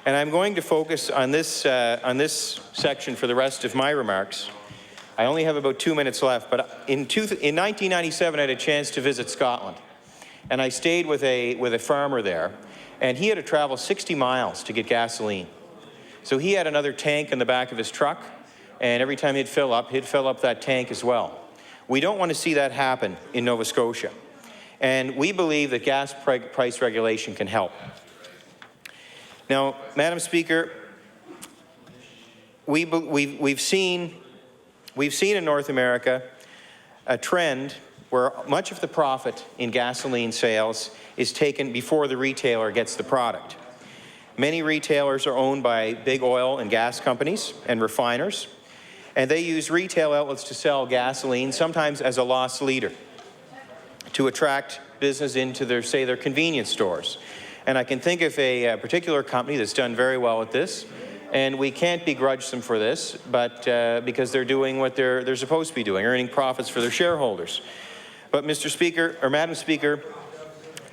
And I'm going to focus on this section for the rest of my remarks. I only have about 2 minutes left, but in 1997, I had a chance to visit Scotland. And I stayed with a farmer there, and he had to travel 60 miles to get gasoline. So he had another tank in the back of his truck, and every time he'd fill up that tank as well. We don't want to see that happen in Nova Scotia. And we believe that gas price regulation can help. Now, Madam Speaker, we've seen in North America a trend where much of the profit in gasoline sales is taken before the retailer gets the product. Many retailers are owned by big oil and gas companies and refiners, and they use retail outlets to sell gasoline, sometimes as a loss leader, to attract business into their convenience stores. And I can think of a particular company that's done very well at this, and we can't begrudge them for this, but because they're doing what they're supposed to be doing, earning profits for their shareholders. But Mr. Speaker, or Madam Speaker,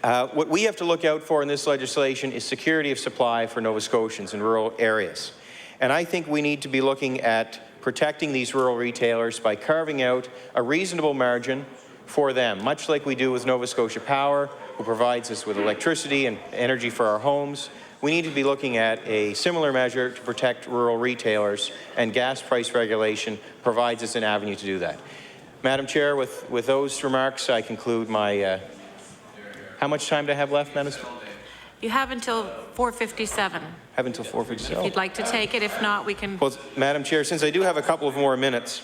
what we have to look out for in this legislation is security of supply for Nova Scotians in rural areas. And I think we need to be looking at protecting these rural retailers by carving out a reasonable margin for them, much like we do with Nova Scotia Power, who provides us with electricity and energy for our homes. We need to be looking at a similar measure to protect rural retailers, and gas price regulation provides us an avenue to do that. Madam Chair, with those remarks, I conclude my... how much time do I have left, Madam Speaker?
You have until 4:57.
Have until 4:57.
If you'd like to take it. If not, we can...
Well, Madam Chair, since I do have a couple of more minutes,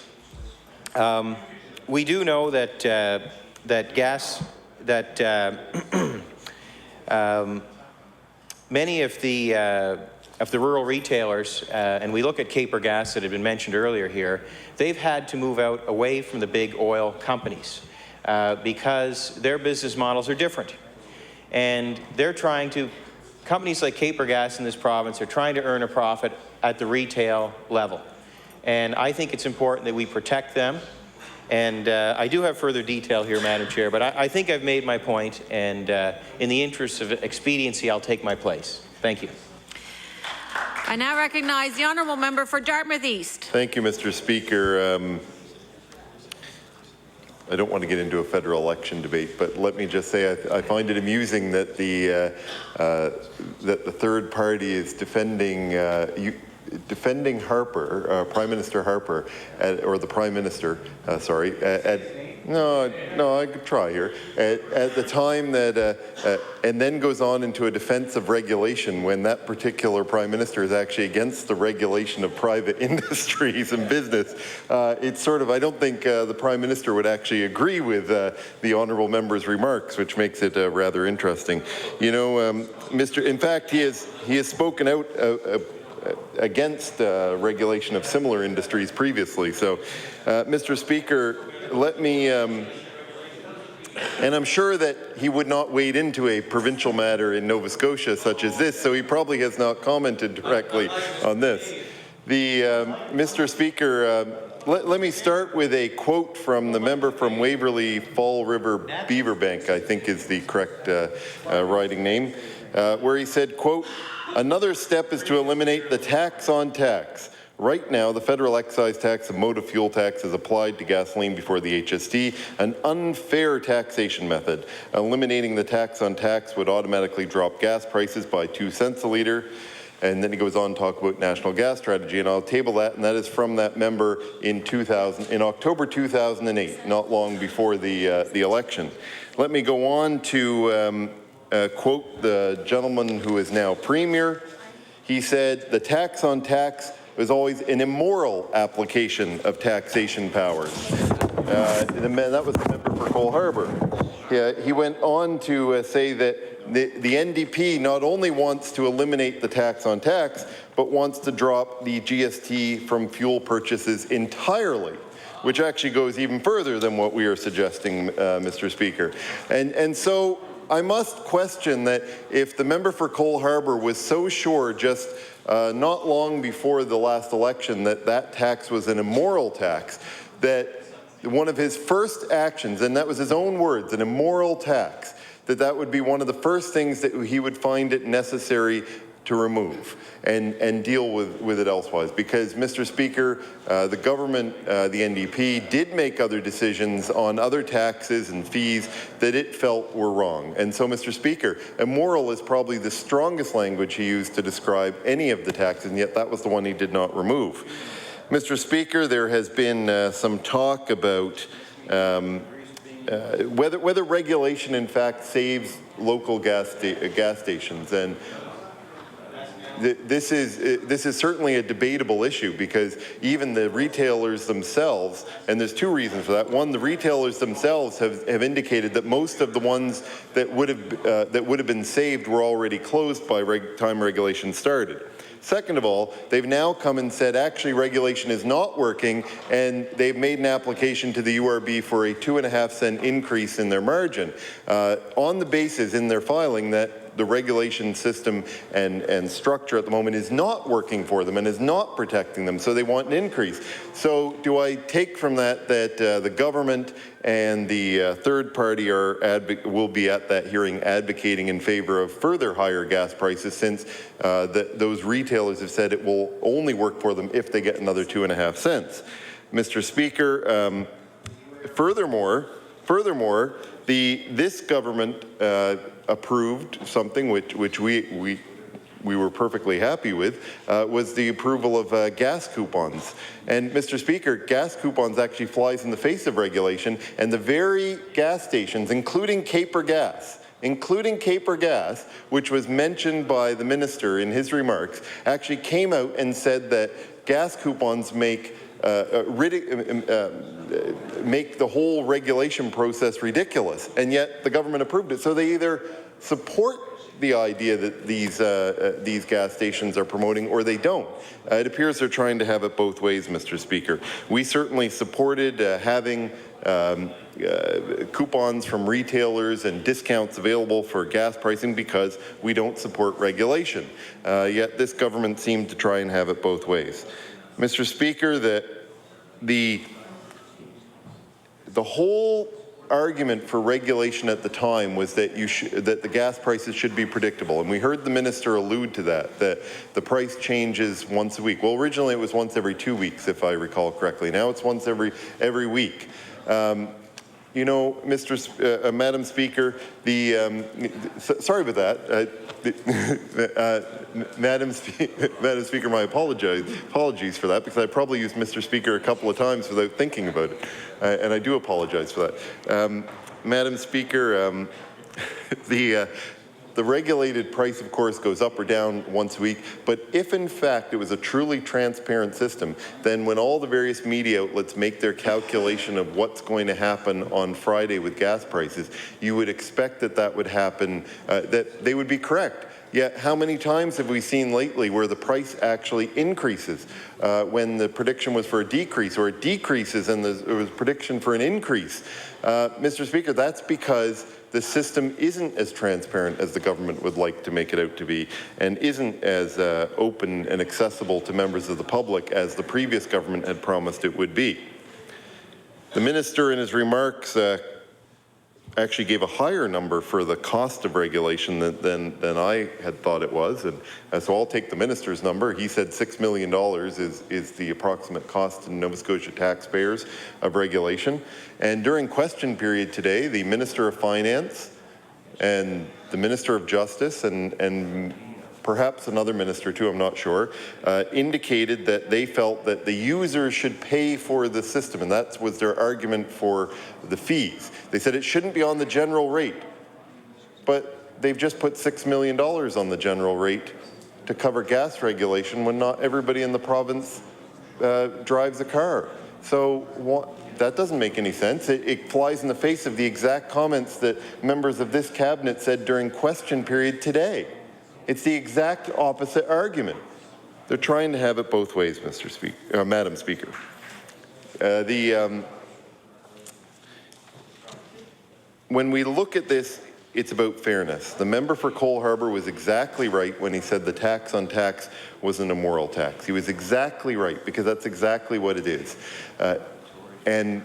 we do know that many of the rural retailers, and we look at Caper Gas that had been mentioned earlier here, they've had to move out away from the big oil companies because their business models are different. And they're trying to, companies like Caper Gas in this province are trying to earn a profit at the retail level. And I think it's important that we protect them. And I do have further detail here, Madam Chair, but I think I've made my point, and in the interest of expediency, I'll take my place. Thank you.
I now recognize the honourable member for Dartmouth East.
Thank you, Mr. Speaker. I don't want to get into a federal election debate, but let me just say I find it amusing that the third party is defending Harper, Prime Minister Harper, or the Prime Minister, no, I could try here, at the time that, and then goes on into a defense of regulation when that particular Prime Minister is actually against the regulation of private industries and business. It's sort of, I don't think the Prime Minister would actually agree with the honourable member's remarks, which makes it rather interesting. You know, in fact, he has spoken out against regulation of similar industries previously. So, Mr. Speaker, let me, and I'm sure that he would not wade into a provincial matter in Nova Scotia such as this, so he probably has not commented directly on this. Mr. Speaker, let me start with a quote from the member from Waverley Fall River Beaverbank, I think is the correct riding name, where he said, quote, "Another step is to eliminate the tax on tax. Right now, the federal excise tax and motor fuel tax is applied to gasoline before the HST, an unfair taxation method. Eliminating the tax on tax would automatically drop gas prices by 2 cents a litre." And then he goes on to talk about national gas strategy, and I'll table that, and that is from that member in October 2008, not long before the election. Let me go on to quote the gentleman who is now Premier. He said, "The tax on tax was always an immoral application of taxation powers." That was the member for Cole Harbour. He went on to say that the NDP not only wants to eliminate the tax on tax, but wants to drop the GST from fuel purchases entirely, which actually goes even further than what we are suggesting, Mr. Speaker. And so I must question that if the member for Cole Harbour was so sure just not long before the last election that that tax was an immoral tax, that one of his first actions, and that was his own words, an immoral tax, that would be one of the first things that he would find it necessary to remove and deal with it elsewise. Because, Mr. Speaker, the government, the NDP, did make other decisions on other taxes and fees that it felt were wrong. And so, Mr. Speaker, immoral is probably the strongest language he used to describe any of the taxes, and yet that was the one he did not remove. Mr. Speaker, there has been some talk about whether regulation in fact saves local gas stations, and this is certainly a debatable issue, because even the retailers themselves, and there's two reasons for that. One, the retailers themselves have indicated that most of the ones that would have been saved were already closed by time regulation started. Second of all, they've now come and said actually regulation is not working, and they've made an application to the URB for a 2.5-cent increase in their margin on the basis in their filing that the regulation system and structure at the moment is not working for them and is not protecting them, so they want an increase. So do I take from that that the government and the third party will be at that hearing advocating in favor of further higher gas prices, since those retailers have said it will only work for them if they get another 2.5 cents? Mr. Speaker, furthermore, this government approved something which we were perfectly happy with, was the approval of gas coupons. And Mr. Speaker, gas coupons actually flies in the face of regulation, and the very gas stations, including Caper Gas, which was mentioned by the minister in his remarks, actually came out and said that gas coupons make the whole regulation process ridiculous, and yet the government approved it. So they either support the idea that these gas stations are promoting, or they don't. It appears they're trying to have it both ways, Mr. Speaker. We certainly supported having coupons from retailers and discounts available for gas pricing, because we don't support regulation. Yet this government seemed to try and have it both ways. Mr. Speaker, the whole argument for regulation at the time was that that the gas prices should be predictable, and we heard the minister allude to that the price changes once a week. Well, originally it was once every 2 weeks, if I recall correctly. Now it's once every week. You know, Madam Speaker, sorry about that. Madam Speaker, my apologies for that, because I probably used Mr. Speaker a couple of times without thinking about it, and I do apologize for that. Madam Speaker, the regulated price, of course, goes up or down once a week, but if in fact it was a truly transparent system, then when all the various media outlets make their calculation of what's going to happen on Friday with gas prices, you would expect that would happen, that they would be correct. Yet how many times have we seen lately where the price actually increases when the prediction was for a decrease, or it decreases and there was prediction for an increase? Mr. Speaker, that's because the system isn't as transparent as the government would like to make it out to be, and isn't as open and accessible to members of the public as the previous government had promised it would be. The minister in his remarks actually gave a higher number for the cost of regulation than I had thought it was, and so I'll take the minister's number. He said $6 million is the approximate cost to Nova Scotia taxpayers of regulation. And during question period today, the Minister of Finance and the Minister of Justice and perhaps another minister too, I'm not sure, indicated that they felt that the users should pay for the system, and that was their argument for the fees. They said it shouldn't be on the general rate, but they've just put $6 million on the general rate to cover gas regulation when not everybody in the province drives a car. So that doesn't make any sense. It flies in the face of the exact comments that members of this cabinet said during question period today. It's the exact opposite argument. They're trying to have it both ways, Madam Speaker. When we look at this, it's about fairness. The member for Cole Harbour was exactly right when he said the tax on tax was an immoral tax. He was exactly right, because that's exactly what it is. And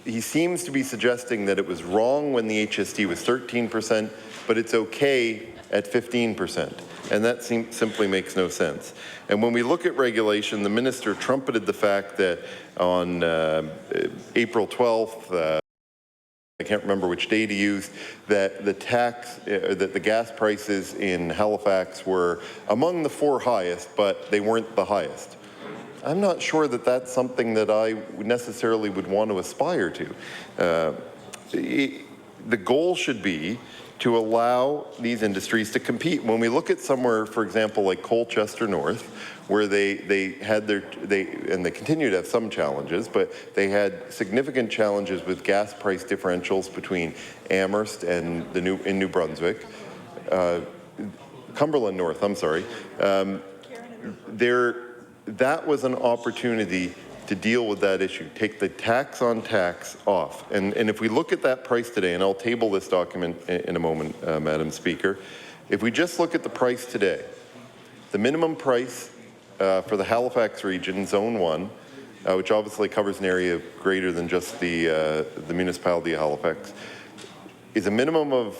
he seems to be suggesting that it was wrong when the HST was 13%, but it's okay at 15%, and that simply makes no sense. And when we look at regulation, the minister trumpeted the fact that on April 12th, I can't remember which date he used, that the gas prices in Halifax were among the 4 highest, but they weren't the highest. I'm not sure that that's something that I necessarily would want to aspire to. The goal should be to allow these industries to compete. When we look at somewhere, for example, like Colchester North, where they had and they continue to have some challenges, but they had significant challenges with gas price differentials between Amherst and in New Brunswick, Cumberland North, I'm sorry. That was an opportunity to deal with that issue, take the tax on tax off. And if we look at that price today, and I'll table this document in a moment, Madam Speaker, if we just look at the price today, the minimum price for the Halifax region, Zone 1, which obviously covers an area greater than just the municipality of Halifax, is a minimum of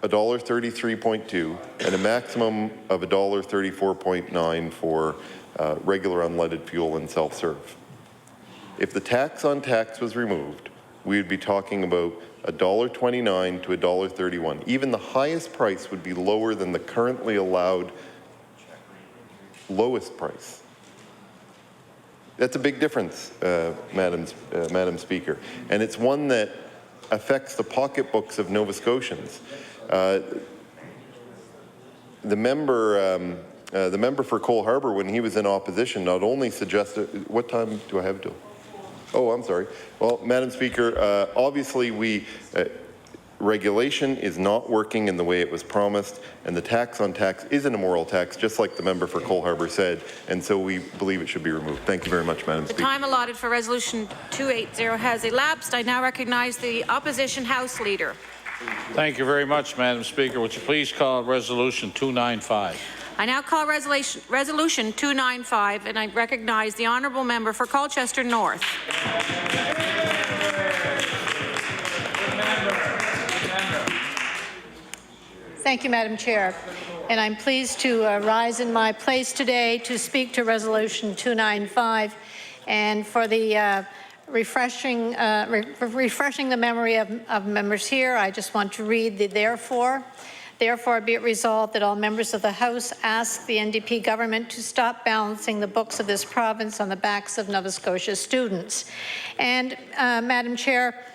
$1.33.2 and a maximum of $1.34.9 for regular unleaded fuel and self-serve. If the tax on tax was removed, we would be talking about $1.29 to $1.31. Even the highest price would be lower than the currently allowed lowest price. That's a big difference, Madam Speaker, and it's one that affects the pocketbooks of Nova Scotians. The member for Cole Harbour, when he was in opposition, not only suggested, what time do I have to? Oh, I'm sorry. Well, Madam Speaker, obviously regulation is not working in the way it was promised, and the tax on tax is an immoral tax, just like the member for Cole Harbour said, and so we believe it should be removed. Thank you very much, Madam Speaker.
The time allotted for Resolution 280 has elapsed. I now recognize the Opposition House Leader.
Thank you very much, Madam Speaker. Would you please call Resolution 295?
I now call Resolution 295, and I recognize the Honourable Member for Colchester North.
Thank you, Madam Chair. And I'm pleased to rise in my place today to speak to Resolution 295 and for the refreshing the memory of members here. I just want to read the therefore. Therefore, be it resolved that all members of the House ask the NDP government to stop balancing the books of this province on the backs of Nova Scotia students. And Madam Chair,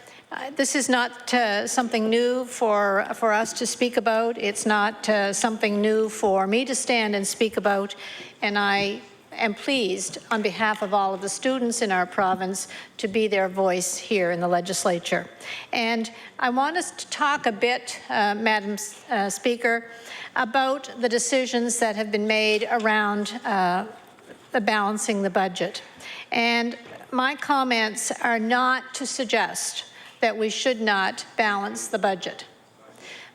this is not something new for us to speak about. It's not something new for me to stand and speak about. And I am pleased, on behalf of all of the students in our province, to be their voice here in the legislature. And I want us to talk a bit, Madam Speaker, about the decisions that have been made around the balancing the budget. And my comments are not to suggest that we should not balance the budget,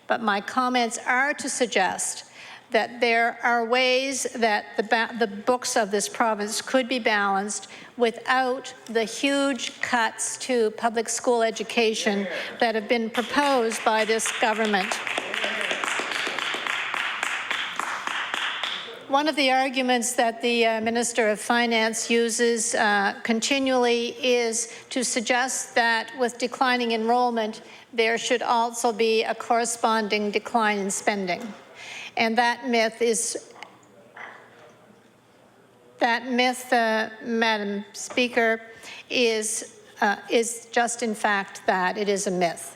but my comments are to suggest that there are ways that the books of this province could be balanced without the huge cuts to public school education that have been proposed by this government. One of the arguments that the Minister of Finance uses continually is to suggest that with declining enrollment, there should also be a corresponding decline in spending. And that myth, Madam Speaker, is just in fact that. It is a myth.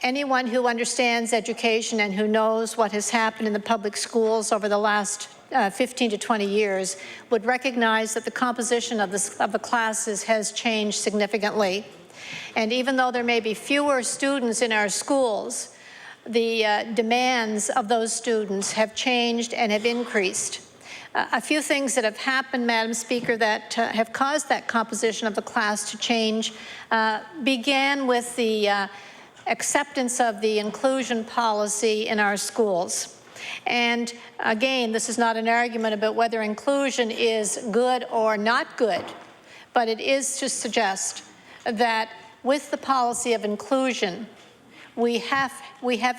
Anyone who understands education and who knows what has happened in the public schools over the last 15 to 20 years would recognize that the composition of the classes has changed significantly. And even though there may be fewer students in our schools, the demands of those students have changed and have increased. A few things that have happened, Madam Speaker, that have caused that composition of the class to change began with the acceptance of the inclusion policy in our schools. And again, this is not an argument about whether inclusion is good or not good, but it is to suggest that with the policy of inclusion, we have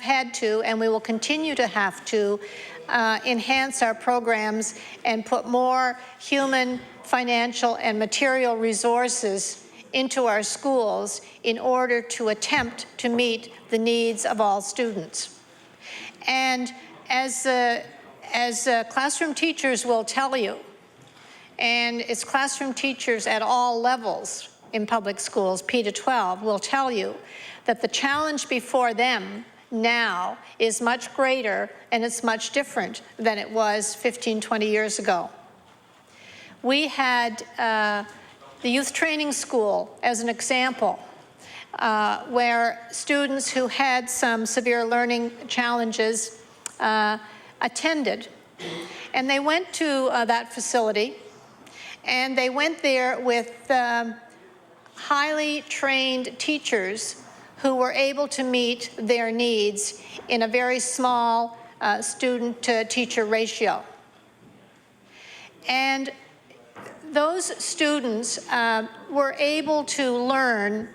had to, and we will continue to have to, enhance our programs and put more human, financial, and material resources into our schools in order to attempt to meet the needs of all students. And as classroom teachers will tell you, and it's classroom teachers at all levels in public schools, P to 12, will tell you that the challenge before them now is much greater, and it's much different than it was 15, 20 years ago. We had the youth training school as an example, where students who had some severe learning challenges attended. And they went to that facility, and they went there with highly trained teachers who were able to meet their needs in a very small student-to-teacher ratio. And those students were able to learn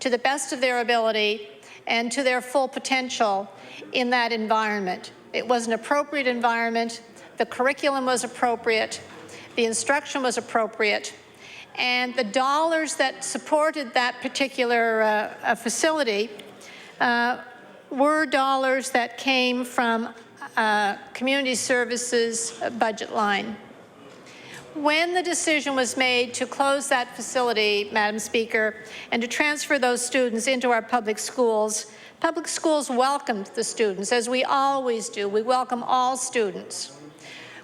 to the best of their ability and to their full potential in that environment. It was an appropriate environment, the curriculum was appropriate, the instruction was appropriate, and the dollars that supported that particular facility were dollars that came from community services budget line. When the decision was made to close that facility, Madam Speaker, and to transfer those students into our public schools welcomed the students, as we always do. We welcome all students.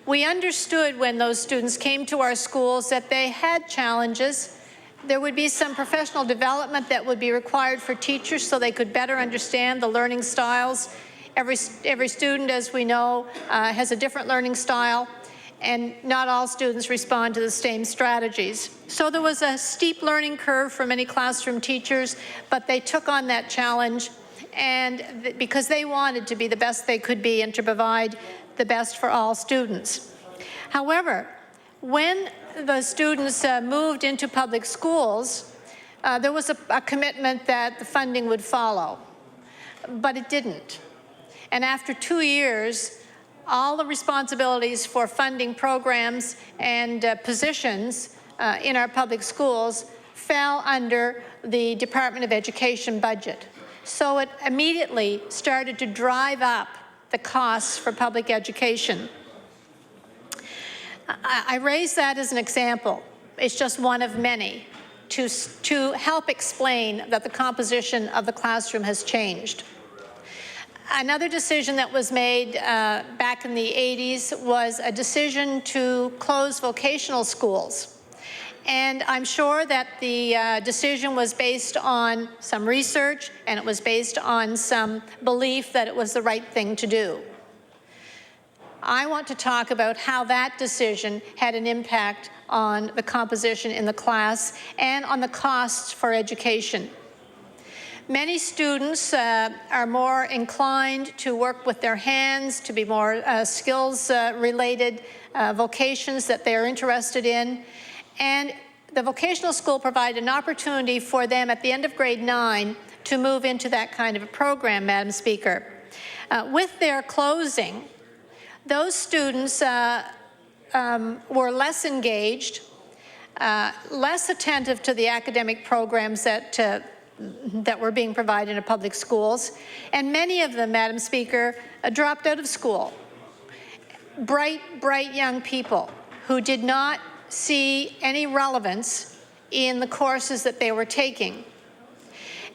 We understood when those students came to our schools that they had challenges. There would be some professional development that would be required for teachers so they could better understand the learning styles. Every student, as we know, has a different learning style, and not all students respond to the same strategies. So there was a steep learning curve for many classroom teachers, but they took on that challenge, and because they wanted to be the best they could be and to provide the best for all students. However, when the students moved into public schools, there was a commitment that the funding would follow, but it didn't. And after 2 years, all the responsibilities for funding programs and positions in our public schools fell under the Department of Education budget. So it immediately started to drive up the costs for public education. I raise that as an example. It's just one of many to help explain that the composition of the classroom has changed. Another decision that was made back in the 80s was a decision to close vocational schools. And I'm sure that the decision was based on some research, and it was based on some belief that it was the right thing to do. I want to talk about how that decision had an impact on the composition in the class and on the costs for education. Many students are more inclined to work with their hands, to be more skills-related vocations that they are interested in. And the vocational school provided an opportunity for them at the end of grade 9 to move into that kind of a program, Madam Speaker. With their closing, those students were less engaged, less attentive to the academic programs that were being provided in public schools, and many of them, Madam Speaker, dropped out of school. Bright young people who did not see any relevance in the courses that they were taking.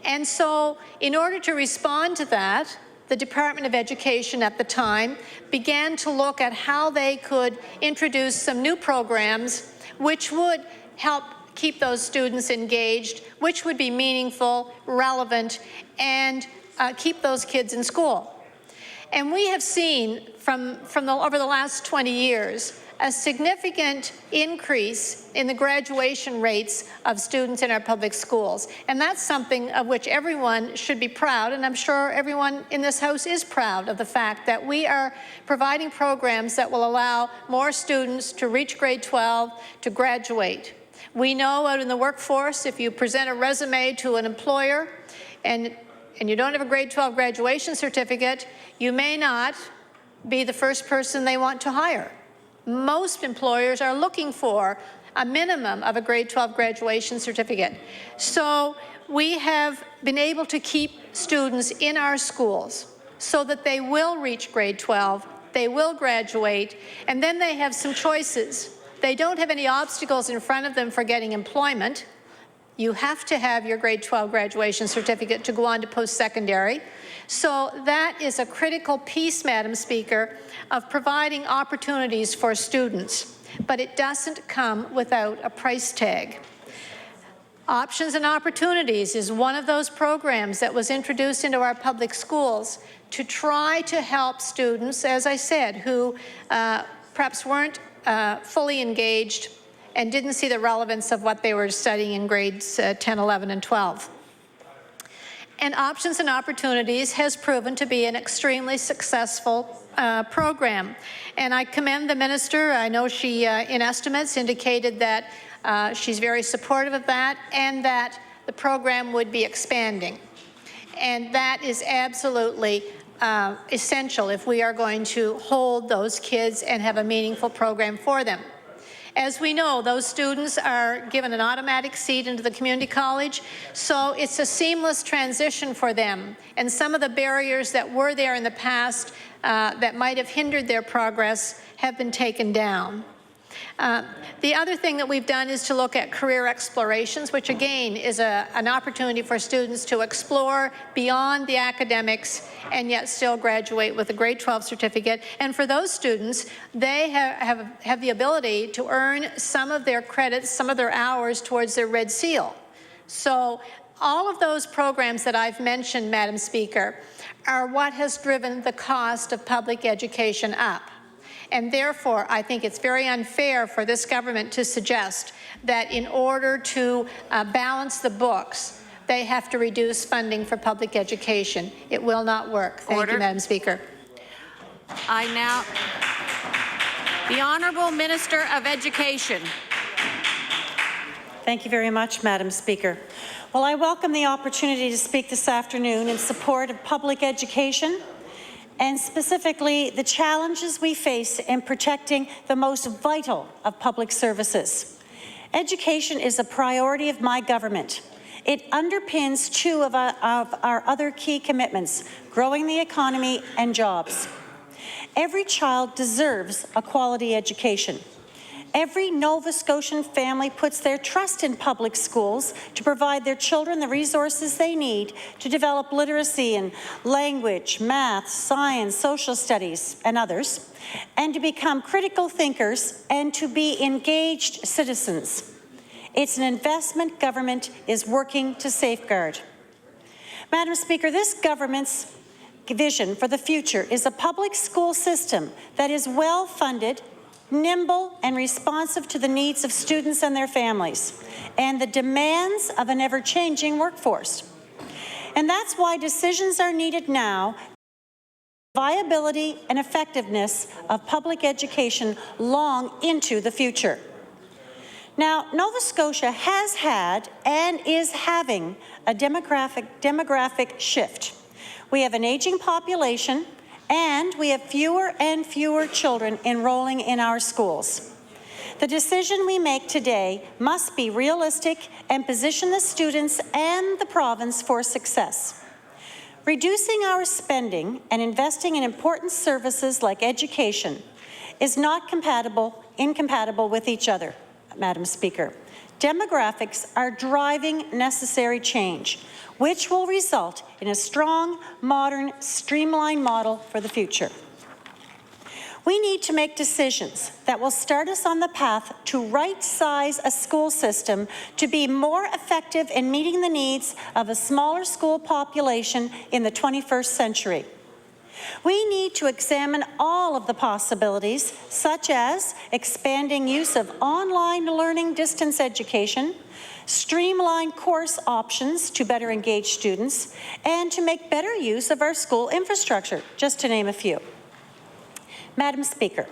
And so, in order to respond to that, the Department of Education at the time began to look at how they could introduce some new programs which would help keep those students engaged, which would be meaningful, relevant, and keep those kids in school. And we have seen over the last 20 years a significant increase in the graduation rates of students in our public schools. And that's something of which everyone should be proud, and I'm sure everyone in this House is proud of the fact that we are providing programs that will allow more students to reach grade 12, to graduate. We know out in the workforce, if you present a resume to an employer and you don't have a grade 12 graduation certificate, you may not be the first person they want to hire. Most employers are looking for a minimum of a grade 12 graduation certificate. So we have been able to keep students in our schools so that they will reach grade 12, they will graduate, and then they have some choices. They don't have any obstacles in front of them for getting employment. You have to have your grade 12 graduation certificate to go on to post-secondary. So that is a critical piece, Madam Speaker, of providing opportunities for students, but it doesn't come without a price tag. Options and Opportunities is one of those programs that was introduced into our public schools to try to help students, as I said, who perhaps weren't fully engaged and didn't see the relevance of what they were studying in grades 10, 11, and 12. And Options and Opportunities has proven to be an extremely successful program. And I commend the minister. I know she, in estimates, indicated that she's very supportive of that and that the program would be expanding. And that is absolutely essential if we are going to hold those kids and have a meaningful program for them. As we know, those students are given an automatic seat into the community college, so it's a seamless transition for them. And some of the barriers that were there in the past that might have hindered their progress have been taken down. The other thing that we've done is to look at career explorations, which again is an opportunity for students to explore beyond the academics and yet still graduate with a grade 12 certificate. And for those students, they have the ability to earn some of their credits, some of their hours towards their Red Seal. So all of those programs that I've mentioned, Madam Speaker, are what has driven the cost of public education up. And therefore, I think it's very unfair for this government to suggest that in order to balance the books, they have to reduce funding for public education. It will not work. Thank you, Madam Speaker.
The Honourable Minister of Education.
Thank you very much, Madam Speaker. Well, I welcome the opportunity to speak this afternoon in support of public education, and specifically the challenges we face in protecting the most vital of public services. Education is a priority of my government. It underpins two of our other key commitments, growing the economy and jobs. Every child deserves a quality education. Every Nova Scotian family puts their trust in public schools to provide their children the resources they need to develop literacy in language, math, science, social studies, and others, and to become critical thinkers and to be engaged citizens. It's an investment government is working to safeguard. Madam Speaker, this government's vision for the future is a public school system that is well-funded, nimble and responsive to the needs of students and their families and the demands of an ever-changing workforce. And that's why decisions are needed now. Viability and effectiveness of public education long into the future. Now, Nova Scotia has had and is having a demographic shift. We have an aging population, and we have fewer and fewer children enrolling in our schools. The decision we make today must be realistic and position the students and the province for success. Reducing our spending and investing in important services like education is not incompatible with each other, Madam Speaker. Demographics are driving necessary change, which will result in a strong, modern, streamlined model for the future. We need to make decisions that will start us on the path to right-size a school system to be more effective in meeting the needs of a smaller school population in the 21st century. We need to examine all of the possibilities, such as expanding use of online learning distance education, streamline course options to better engage students, and to make better use of our school infrastructure, just to name a few. Madam Speaker,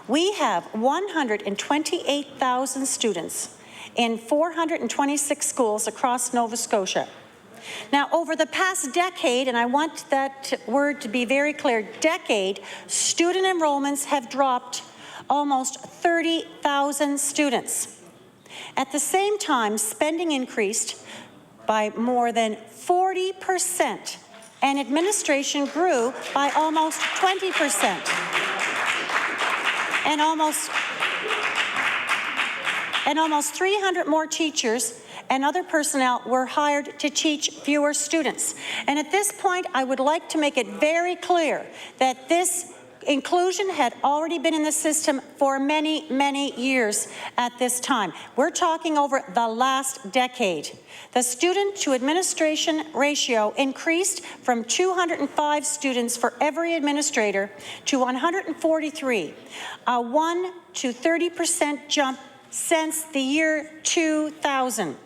we have 128,000 students in 426 schools across Nova Scotia. Now, over the past decade, and I want that word to be very clear, decade, student enrollments have dropped almost 30,000 students. At the same time, spending increased by more than 40%, and administration grew by almost 20%. and almost 300 more teachers and other personnel were hired to teach fewer students. And at this point, I would like to make it very clear that this inclusion had already been in the system for many, many years at this time. We're talking over the last decade. The student to administration ratio increased from 205 students for every administrator to 143, a 1 to 30% jump since the year 2000.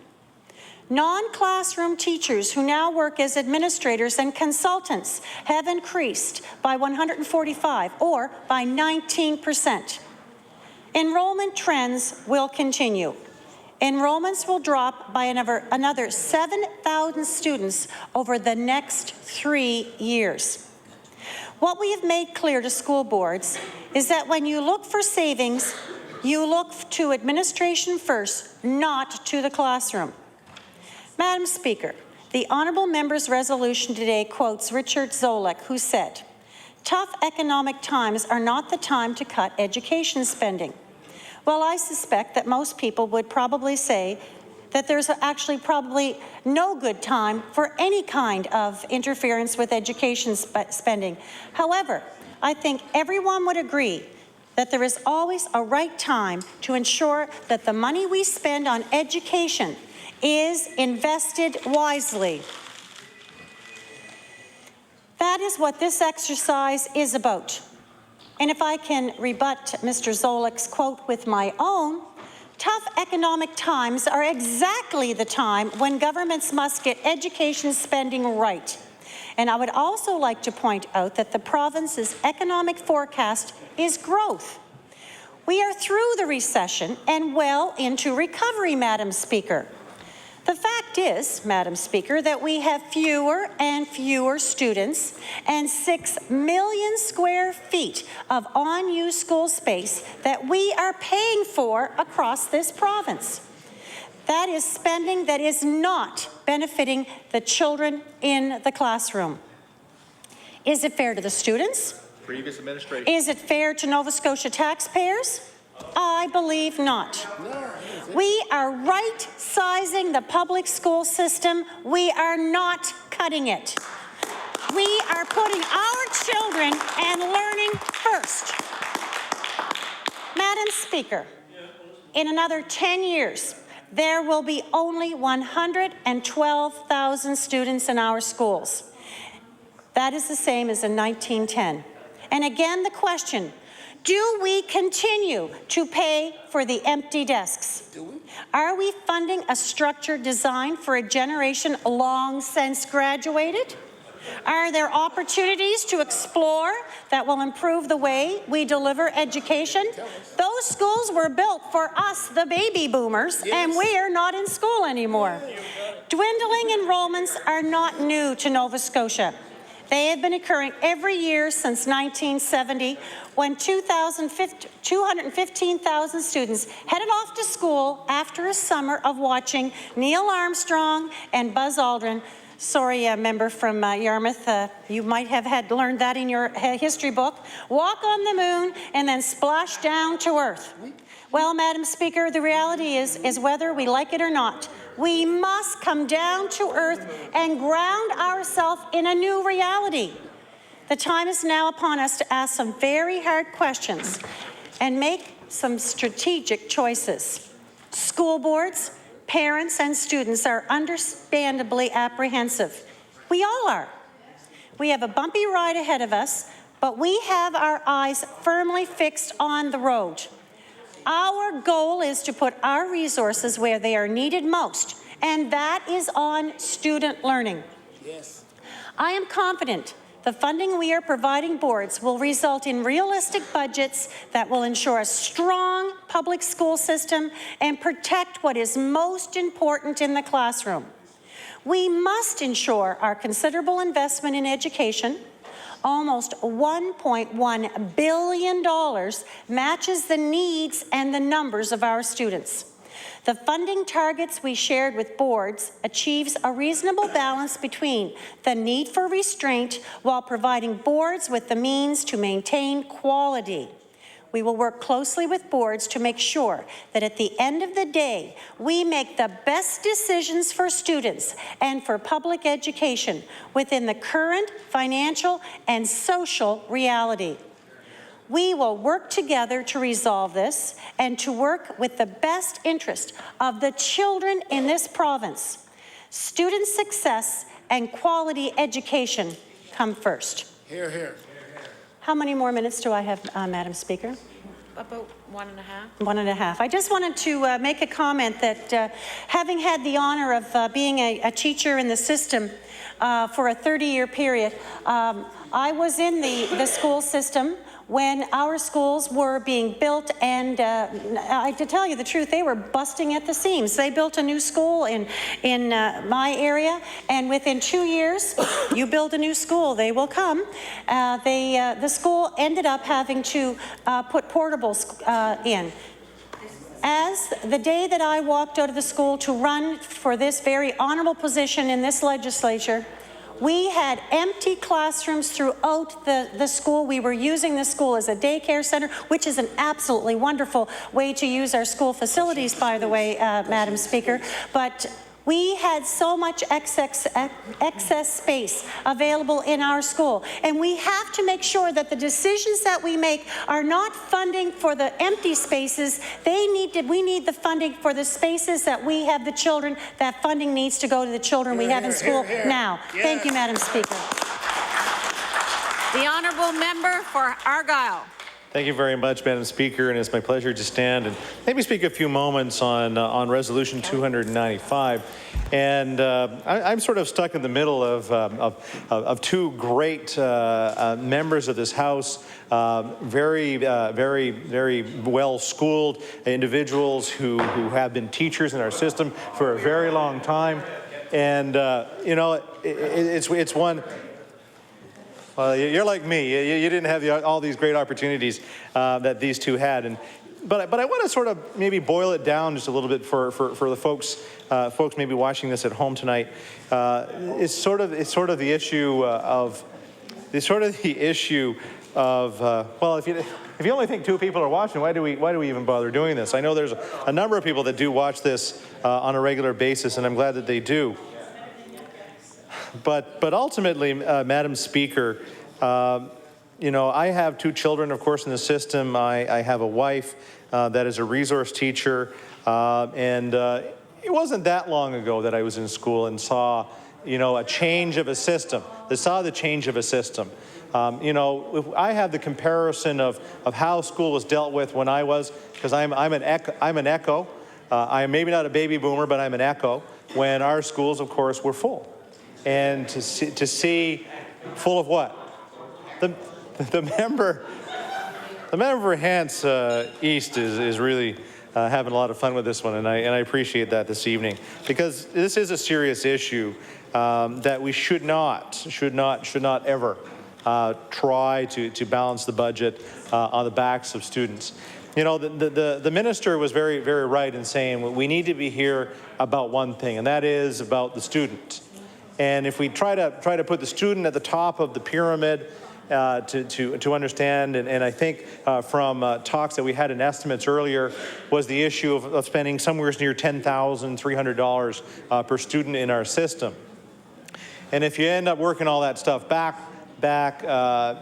Non-classroom teachers who now work as administrators and consultants have increased by 145, or by 19%. Enrollment trends will continue. Enrollments will drop by another 7,000 students over the next 3 years. What we have made clear to school boards is that when you look for savings, you look to administration first, not to the classroom. Madam Speaker, the honourable member's resolution today quotes Richard Zolek, who said, "Tough economic times are not the time to cut education spending." Well, I suspect that most people would probably say that there's actually probably no good time for any kind of interference with education spending. However, I think everyone would agree that there is always a right time to ensure that the money we spend on education is invested wisely. That is what this exercise is about. And if I can rebut Mr. Zolek's quote with my own, tough economic times are exactly the time when governments must get education spending right. And I would also like to point out that the province's economic forecast is growth. We are through the recession and well into recovery, Madam Speaker. The fact is, Madam Speaker, that we have fewer and fewer students and 6 million square feet of unused school space that we are paying for across this province. That is spending that is not benefiting the children in the classroom. Is it fair to the students?
Previous administration.
Is it fair to Nova Scotia taxpayers? I believe not. We are right-sizing the public school system. We are not cutting it. We are putting our children and learning first. Madam Speaker, in another 10 years, there will be only 112,000 students in our schools. That is the same as in 1910. And again, the question, do we continue to pay for the empty desks? Are we funding a structure designed for a generation long since graduated? Are there opportunities to explore that will improve the way we deliver education? Those schools were built for us, the baby boomers, and we are not in school anymore. Dwindling enrollments are not new to Nova Scotia. They have been occurring every year since 1970, when 215,000 students headed off to school after a summer of watching Neil Armstrong and Buzz Aldrin. Sorry, a member from Yarmouth, you might have learned that in your history book. Walk on the moon and then splash down to Earth. Well, Madam Speaker, the reality is whether we like it or not, we must come down to earth and ground ourselves in a new reality. The time is now upon us to ask some very hard questions and make some strategic choices. School boards, parents, and students are understandably apprehensive. We all are. We have a bumpy ride ahead of us, but we have our eyes firmly fixed on the road. Our goal is to put our resources where they are needed most, and that is on student learning. Yes. I am confident the funding we are providing boards will result in realistic budgets that will ensure a strong public school system and protect what is most important in the classroom. We must ensure our considerable investment in education, almost $1.1 billion, matches the needs and the numbers of our students. The funding targets we shared with boards achieves a reasonable balance between the need for restraint while providing boards with the means to maintain quality. we will work closely with boards to make sure that at the end of the day, we make the best decisions for students and for public education within the current financial and social reality. We will work together to resolve this and to work with the best interest of the children in this province. Student success and quality education come first.
Hear, hear.
How many more minutes do I have, Madam Speaker?
About 1.5.
1.5. I just wanted to make a comment that having had the honor of being a teacher in the system for a 30-year period, I was in the school system when our schools were being built, and to tell you the truth, they were busting at the seams. They built a new school in my area, and within 2 years, you build a new school, they will come. The school ended up having to put portables in. As the day that I walked out of the school to run for this very honorable position in this legislature, we had empty classrooms throughout the school. We were using the school as a daycare center, which is an absolutely wonderful way to use our school facilities, by the way, Madam Speaker. But we had so much excess space available in our school. And we have to make sure that the decisions that we make are not funding for the empty spaces. We need the funding for the spaces that we have the children. That funding needs to go to the children we have in school now. Yes. Thank you, Madam Speaker.
The honourable member for Argyle.
Thank you very much, Madam Speaker, and it's my pleasure to stand and maybe speak a few moments on Resolution 295. And I'm sort of stuck in the middle of two great members of this House, very well-schooled individuals who have been teachers in our system for a very long time. And, you know, it's one... Well, you're like me. You didn't have all these great opportunities that these two had, but I want to sort of maybe boil it down just a little bit for the folks maybe watching this at home tonight. It's sort of the issue of well, if you only think two people are watching, why do we even bother doing this? I know there's a number of people that do watch this on a regular basis, and I'm glad that they do. But ultimately, Madam Speaker, you know, I have two children, of course, in the system. I have a wife that is a resource teacher, and it wasn't that long ago that I was in school and saw, you know, a change of a system. The change of a system. You know, I have the comparison of how school was dealt with when I was, because I'm an echo. I'm maybe not a baby boomer, but I'm an echo. When our schools, of course, were full. And to see full of what? The member for Hants East is really having a lot of fun with this one, and I appreciate that this evening, because this is a serious issue that we should not ever try to balance the budget on the backs of students. You know, the minister was very right in saying we need to be here about one thing, and that is about the student. And if we try to put the student at the top of the pyramid to understand, and I think from talks that we had in estimates earlier, was the issue of spending somewhere near $10,300 per student in our system. And if you end up working all that stuff back,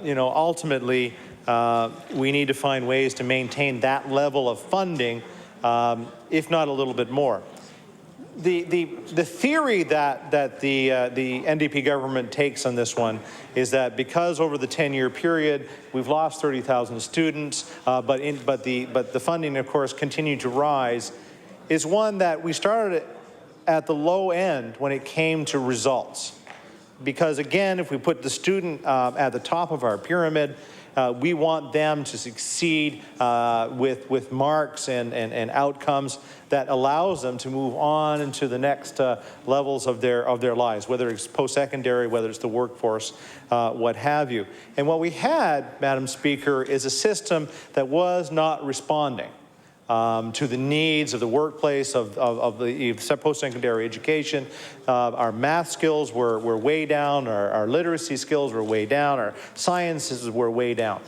you know, ultimately we need to find ways to maintain that level of funding, if not a little bit more. The theory that the NDP government takes on this one is that because over the 10-year period we've lost 30,000 students, but the funding, of course, continued to rise, is one that we started at the low end when it came to results. Because again, if we put the student at the top of our pyramid, we want them to succeed with marks and outcomes that allows them to move on into the next levels of their lives, whether it's post-secondary, whether it's the workforce, what have you. And what we had, Madam Speaker, is a system that was not responding to the needs of the workplace, of the post-secondary education. Our math skills were way down, our literacy skills were way down, our sciences were way down.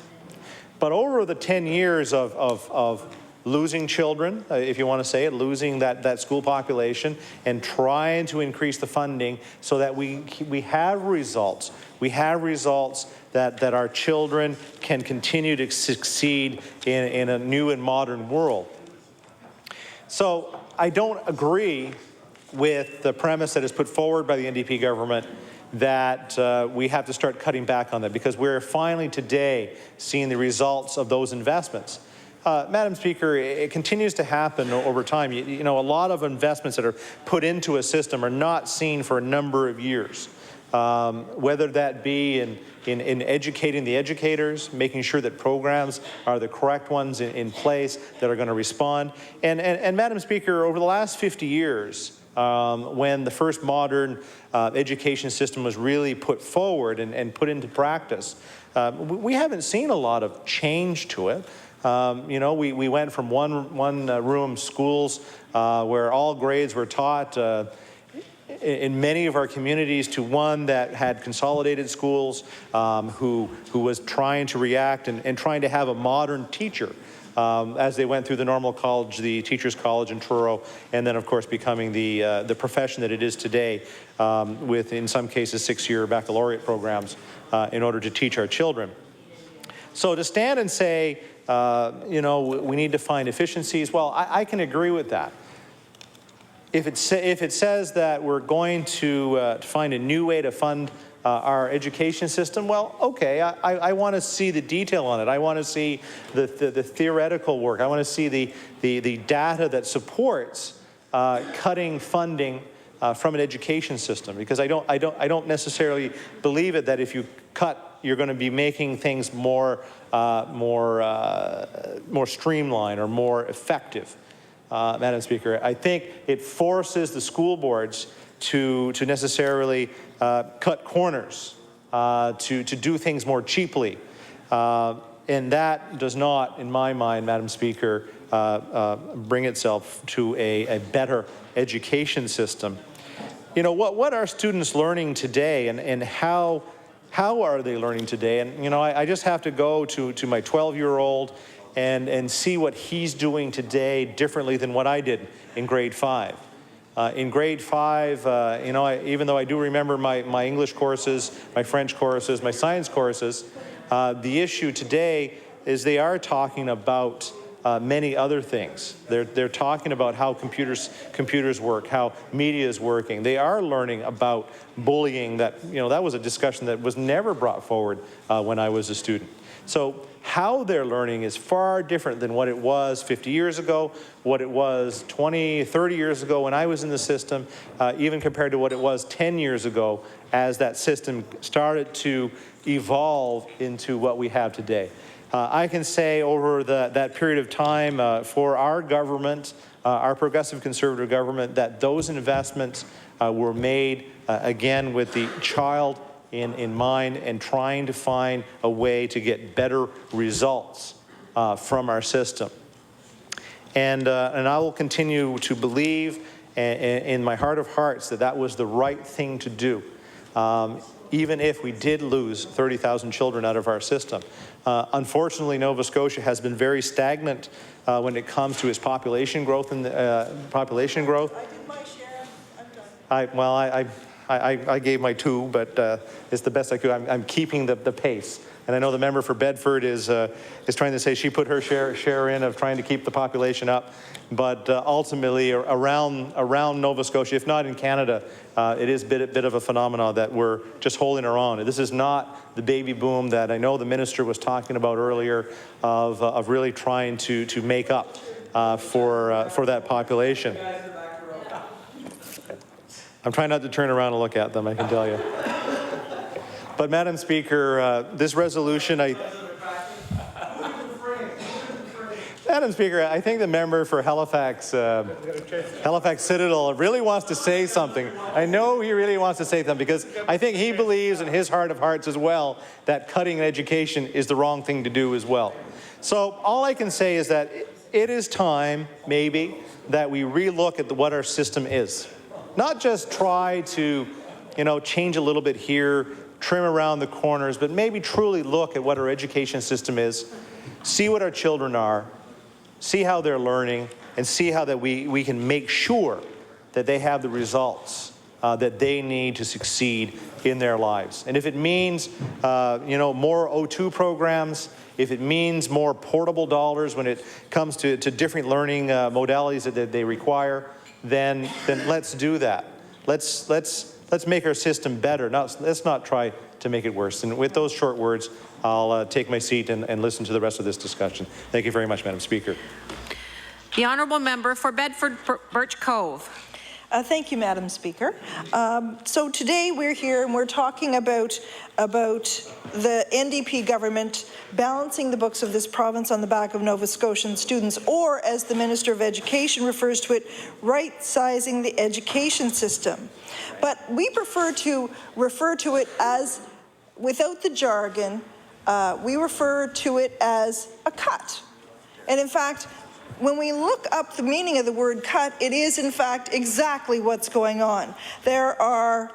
But over the 10 years of losing children, if you want to say it, losing that school population, and trying to increase the funding so that we have results. We have results that our children can continue to succeed in a new and modern world. So I don't agree with the premise that is put forward by the NDP government that we have to start cutting back on that, because we're finally today seeing the results of those investments. Madam Speaker, it continues to happen over time. You know, a lot of investments that are put into a system are not seen for a number of years, whether that be in educating the educators, making sure that programs are the correct ones in place that are going to respond. And Madam Speaker, over the last 50 years, when the first modern education system was really put forward and put into practice, we haven't seen a lot of change to it. You know, we went from one room schools where all grades were taught in many of our communities to one that had consolidated schools, who was trying to react and trying to have a modern teacher as they went through the normal college, the Teachers College in Truro, and then of course becoming the profession that it is today, with in some cases 6-year baccalaureate programs in order to teach our children. So to stand and say, you know, we need to find efficiencies, well, I can agree with that. If it says that we're going to find a new way to fund our education system, well, okay, I want to see the detail on it. I want to see the theoretical work. I want to see the data that supports cutting funding from an education system, because I don't necessarily believe it that if you cut, you're going to be making things more streamlined or more effective. Madam Speaker, I think it forces the school boards to necessarily cut corners, to do things more cheaply. And that does not, in my mind, Madam Speaker, bring itself to a better education system. You know, what are students learning today, and how are they learning today? And, you know, I just have to go to my 12-year-old and see what he's doing today differently than what I did in grade 5. In grade 5, you know, even though I do remember my English courses, my French courses, my science courses, the issue today is they are talking about many other things. They're talking about how computers work, how media is working. They are learning about bullying. That, you know, that was a discussion that was never brought forward when I was a student. So how they're learning is far different than what it was 50 years ago, what it was 20, 30 years ago when I was in the system, even compared to what it was 10 years ago as that system started to evolve into what we have today. I can say over that period of time for our government, our progressive conservative government, that those investments were made again with the child in mind, and trying to find a way to get better results from our system. And I will continue to believe in my heart of hearts that that was the right thing to do, even if we did lose 30,000 children out of our system. Unfortunately, Nova Scotia has been very stagnant when it comes to its population growth and population growth. I did my share. I'm done. I gave my 2, but it's the best I could. I'm keeping the pace. And I know the member for Bedford is trying to say she put her share in of trying to keep the population up. But ultimately, around Nova Scotia, if not in Canada, it is a bit of a phenomenon that we're just holding our own. This is not the baby boom that I know the minister was talking about earlier of really trying to make up for that population. I'm trying not to turn around and look at them, I can tell you. But Madam Speaker, this resolution, Madam Speaker, I think the member for Halifax Citadel really wants to say something. I know he really wants to say something, because I think he believes in his heart of hearts as well that cutting education is the wrong thing to do as well. So all I can say is that it is time, maybe, that we relook at what our system is. Not just try to, you know, change a little bit here, trim around the corners, but maybe truly look at what our education system is see what our children are, see how they're learning, and see how that we can make sure that they have the results that they need to succeed in their lives. And if it means, more O2 programs, if it means more portable dollars when it comes to different learning modalities that they require, then let's do that. Let's make our system better. Let's not try to make it worse. And with those short words, I'll take my seat and listen to the rest of this discussion. Thank you very much, Madam Speaker.
The honourable member for Bedford Birch Cove.
Thank you, Madam Speaker. So today we're here and we're talking about the NDP government balancing the books of this province on the back of Nova Scotian students, or as the Minister of Education refers to it, right-sizing the education system. But we prefer to refer to it as, without the jargon, we refer to it as a cut. And in fact, when we look up the meaning of the word cut, it is in fact exactly what's going on. There are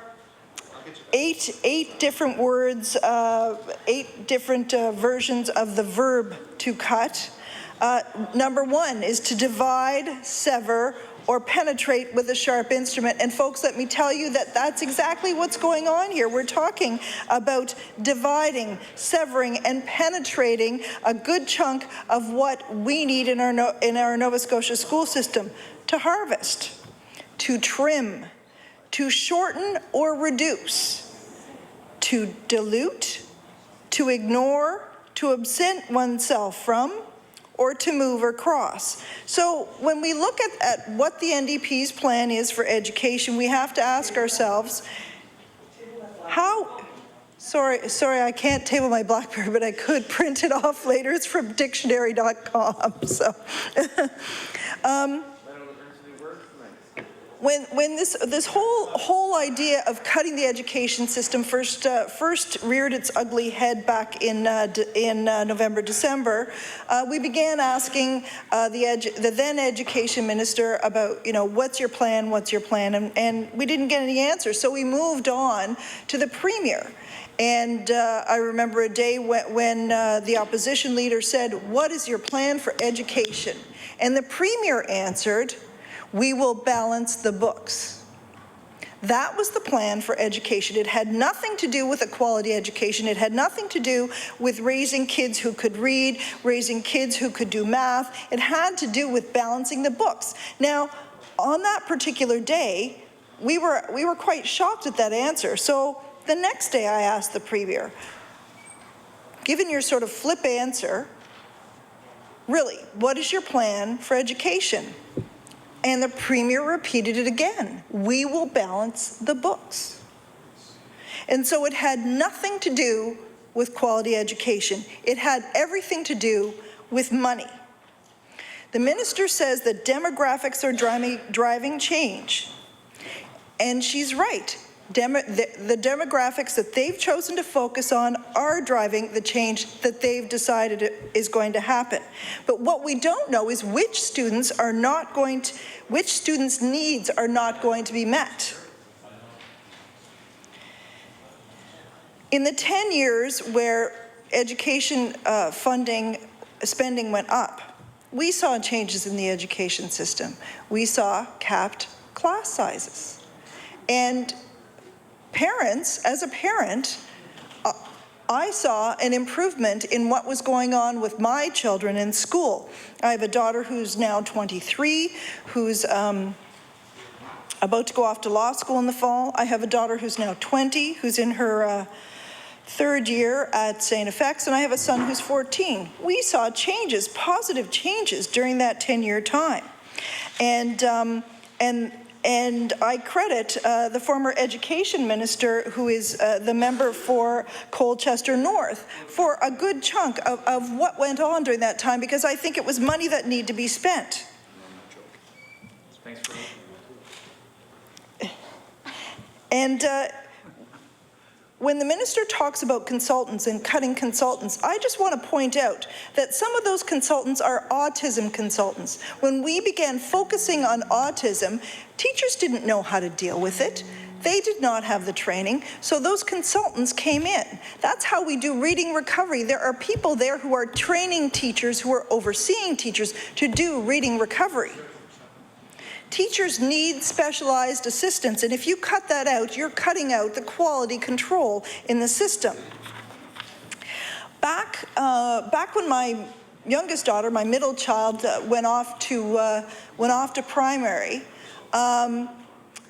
eight different words, 8 different versions of the verb to cut. Number 1 is to divide, sever, or penetrate with a sharp instrument. And folks, let me tell you that that's exactly what's going on here. We're talking about dividing, severing, and penetrating a good chunk of what we need in our Nova Scotia school system: to harvest, to trim, to shorten or reduce, to dilute, to ignore, to absent oneself from, or to move or cross. So when we look at what the NDP's plan is for education, we have to ask ourselves, sorry, I can't table my BlackBerry, but I could print it off later. It's from dictionary.com. So, when this whole idea of cutting the education system first reared its ugly head back in November, December, we began asking the then education minister about, what's your plan, and we didn't get any answers. So we moved on to the premier. And I remember a day when the opposition leader said, "What is your plan for education?" And the premier answered, "We will balance the books." That was the plan for education. It had nothing to do with a quality education. It had nothing to do with raising kids who could read, raising kids who could do math. It had to do with balancing the books. Now, on that particular day, we were quite shocked at that answer. So the next day I asked the premier, given your sort of flip answer, really, what is your plan for education? And the premier repeated it again: "We will balance the books." And so it had nothing to do with quality education. It had everything to do with money. The minister says that demographics are driving change. And she's right. The demographics that they've chosen to focus on are driving the change that they've decided is going to happen. But what we don't know is which students' needs are not going to be met. In the 10 years where education spending went up, we saw changes in the education system. We saw capped class sizes. And as a parent, I saw an improvement in what was going on with my children in school. I have a daughter who's now 23, who's about to go off to law school in the fall. I have a daughter who's now 20, who's in her 3rd year at St. FX, and I have a son who's 14. We saw changes, positive changes, during that 10-year time. And I credit the former education minister, who is the member for Colchester North, for a good chunk of what went on during that time, because I think it was money that needed to be spent. And when the minister talks about consultants and cutting consultants, I just want to point out that some of those consultants are autism consultants. When we began focusing on autism, teachers didn't know how to deal with it. They did not have the training, so those consultants came in. That's how we do reading recovery. There are people there who are training teachers, who are overseeing teachers to do reading recovery. Teachers need specialized assistance, and if you cut that out, you're cutting out the quality control in the system. Back when my youngest daughter, my middle child, went off to primary,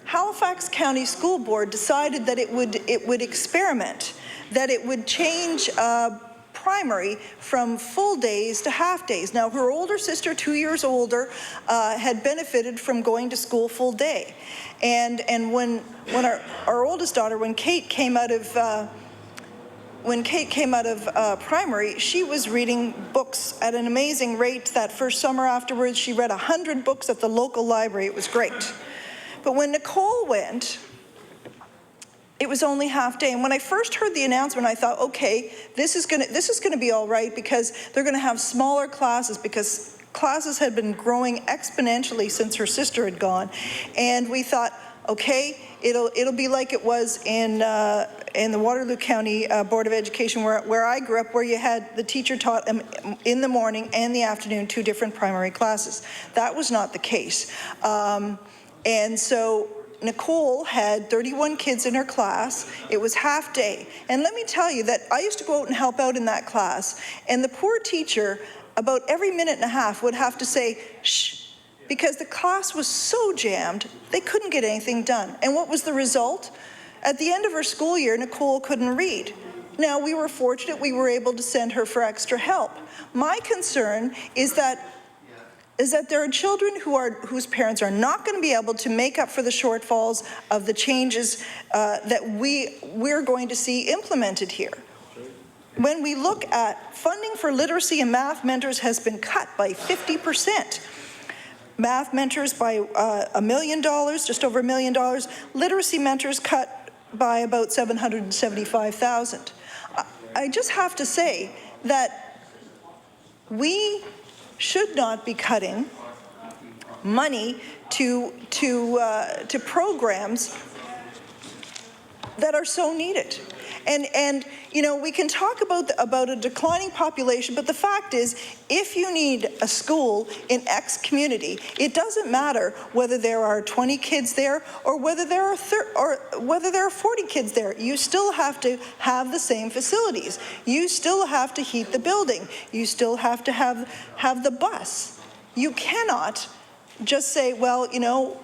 Halifax County School Board decided that it would experiment, that it would change primary from full days to half days. Now, her older sister, 2 years older, had benefited from going to school full day, and when our oldest daughter, when Kate came out of primary, she was reading books at an amazing rate. That first summer afterwards, she read 100 books at the local library. It was great. But when Nicole went, it was only half day. And when I first heard the announcement, I thought, okay, this is gonna be all right, because they're gonna have smaller classes, because classes had been growing exponentially since her sister had gone. And we thought, okay, it'll be like it was in the Waterloo County Board of Education, where I grew up, where you had the teacher taught in the morning and the afternoon 2 different primary classes. That was not the case. And so Nicole had 31 kids in her class. It was half day. And let me tell you that I used to go out and help out in that class, and the poor teacher, about every minute and a half, would have to say, shh, because the class was so jammed, they couldn't get anything done. And what was the result? At the end of her school year, Nicole couldn't read. Now, we were fortunate, we were able to send her for extra help. My concern is that there are children whose parents are not going to be able to make up for the shortfalls of the changes that we're going to see implemented here. When we look at funding for literacy and math mentors has been cut by 50%. Math mentors by $1 million, just over $1 million. Literacy mentors cut by about $775,000. I just have to say that we should not be cutting money to programs that are so needed. And you know, we can talk about a declining population, but the fact is, if you need a school in X community, it doesn't matter whether there are 20 kids there or whether there are 40 kids there. You still have to have the same facilities. You still have to heat the building. You still have to have the bus. You cannot just say, well, you know,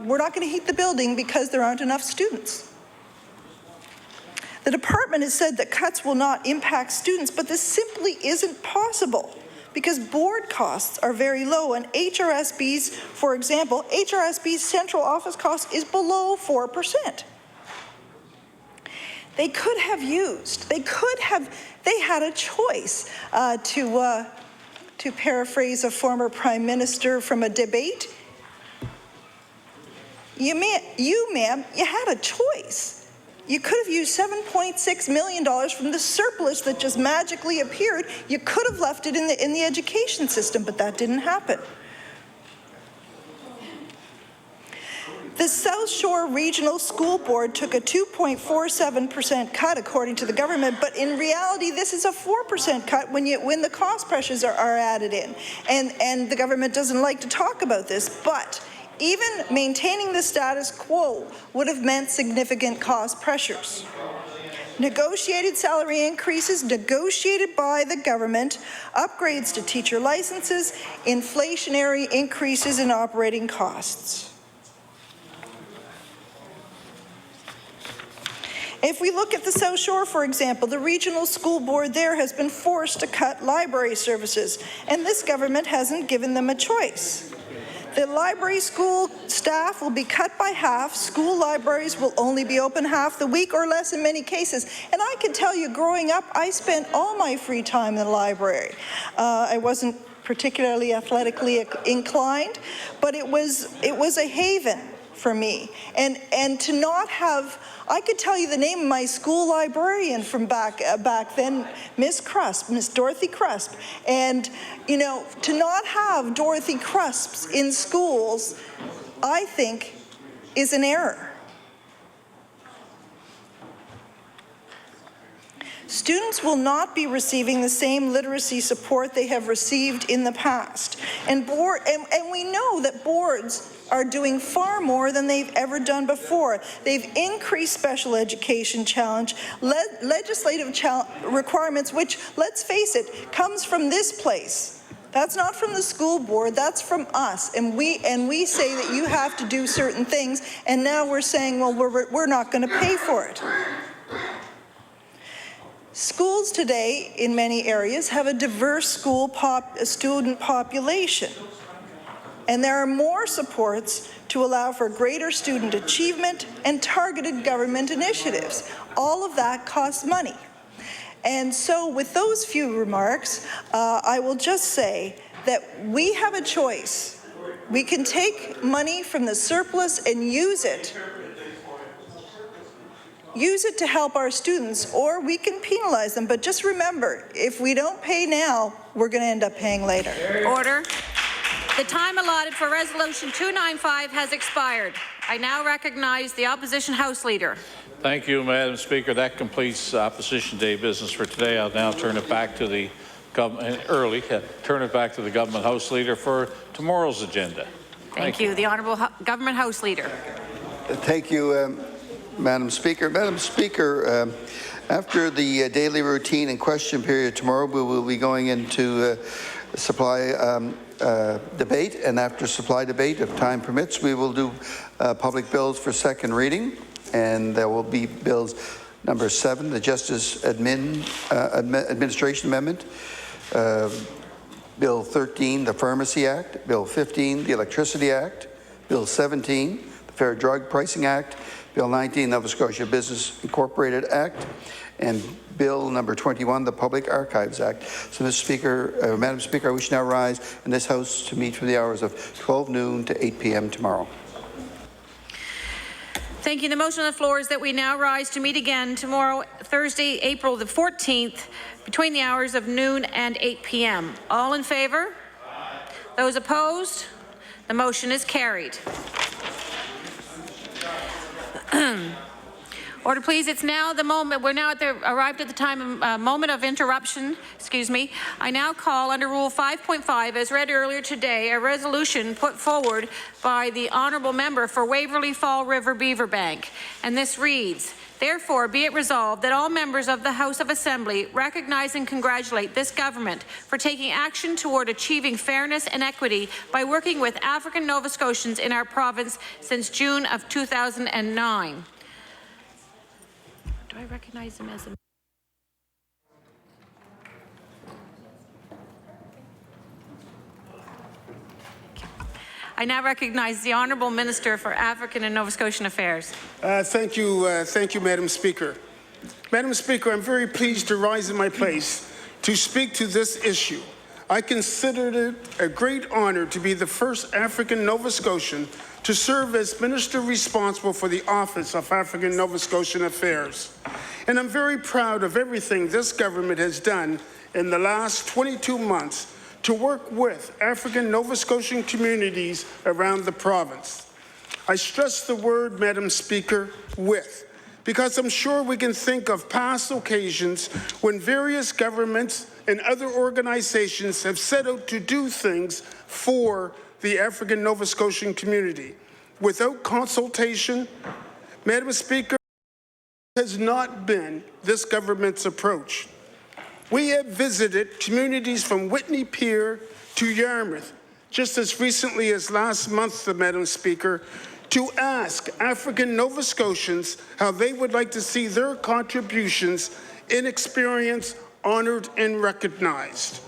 we're not going to heat the building because there aren't enough students. The department has said that cuts will not impact students, but this simply isn't possible because board costs are very low, and HRSB's, for example, HRSB's central office cost is below 4%. They could have used, they had a choice to paraphrase a former prime minister from a debate. You ma'am, you had a choice. You could have used $7.6 million from the surplus that just magically appeared. You could have left it in the education system, but that didn't happen. The South Shore Regional School Board took a 2.47% cut, according to the government, but in reality, this is a 4% cut when the cost pressures are added in. And the government doesn't like to talk about this, but even maintaining the status quo would have meant significant cost pressures. Negotiated salary increases negotiated by the government, upgrades to teacher licenses, inflationary increases in operating costs. If we look at the South Shore, for example, the regional school board there has been forced to cut library services, and this government hasn't given them a choice. The library school staff will be cut by half. School libraries will only be open half the week or less in many cases. And I can tell you, growing up, I spent all my free time in the library. I wasn't particularly athletically inclined, but it was a haven for me. And to not have, I could tell you the name of my school librarian from back then, Miss Dorothy Crusp. And you know, to not have Dorothy Crusps in schools, I think, is an error. Students will not be receiving the same literacy support they have received in the past. And we know that boards are doing far more than they've ever done before. They've increased special education challenge, legislative requirements, which, let's face it, comes from this place. That's not from the school board, that's from us. And we say that you have to do certain things, and now we're saying, well, we're not going to pay for it. Schools today in many areas have a diverse student population. And there are more supports to allow for greater student achievement and targeted government initiatives. All of that costs money. And so with those few remarks, I will just say that we have a choice. We can take money from the surplus and use it to help our students, or we can penalize them. But just remember, if we don't pay now, we're going to end up paying later.
Order. The time allotted for Resolution 295 has expired. I now recognize the Opposition House Leader.
Thank you, Madam Speaker. That completes Opposition Day business for today. I'll now turn it back to the government Government House Leader for tomorrow's agenda.
Thank you. The Honourable Government House Leader.
Thank you, Madam Speaker. Madam Speaker, after the daily routine and question period tomorrow, we will be going into supply debate, and after supply debate, if time permits, we will do public bills for second reading, and there will be bills number 7, the Justice Administration Amendment, Bill 13, the Pharmacy Act, Bill 15, the Electricity Act, Bill 17, the Fair Drug Pricing Act, Bill 19, Nova Scotia Business Incorporated Act, and Bill number 21, the Public Archives Act. So, Mr. Speaker, Madam Speaker, I wish now rise in this House to meet from the hours of 12 noon to 8 p.m. tomorrow.
Thank you. The motion on the floor is that we now rise to meet again tomorrow, Thursday, April the 14th, between the hours of noon and 8 p.m. All in favour? Aye. Those opposed? The motion is carried. Order, please. It's now the moment. We're now arrived at the time of moment of interruption. Excuse me. I now call under Rule 5.5, as read earlier today, a resolution put forward by the honourable member for Waverley Fall River Beaverbank, and this reads: Therefore, be it resolved that all members of the House of Assembly recognize and congratulate this government for taking action toward achieving fairness and equity by working with African Nova Scotians in our province since June of 2009. Do I recognize him as a... I now recognize the Honourable Minister for African and Nova Scotian Affairs.
Thank you, Madam Speaker. Madam Speaker, I'm very pleased to rise in my place to speak to this issue. I consider it a great honour to be the first African Nova Scotian to serve as Minister responsible for the Office of African Nova Scotian Affairs. And I'm very proud of everything this government has done in the last 22 months to work with African Nova Scotian communities around the province. I stress the word, Madam Speaker, with, because I'm sure we can think of past occasions when various governments and other organizations have set out to do things for the African Nova Scotian community without consultation. Madam Speaker, has not been this government's approach. We have visited communities from Whitney Pier to Yarmouth, just as recently as last month, Madam Speaker, to ask African Nova Scotians how they would like to see their contributions in experience honored and recognized.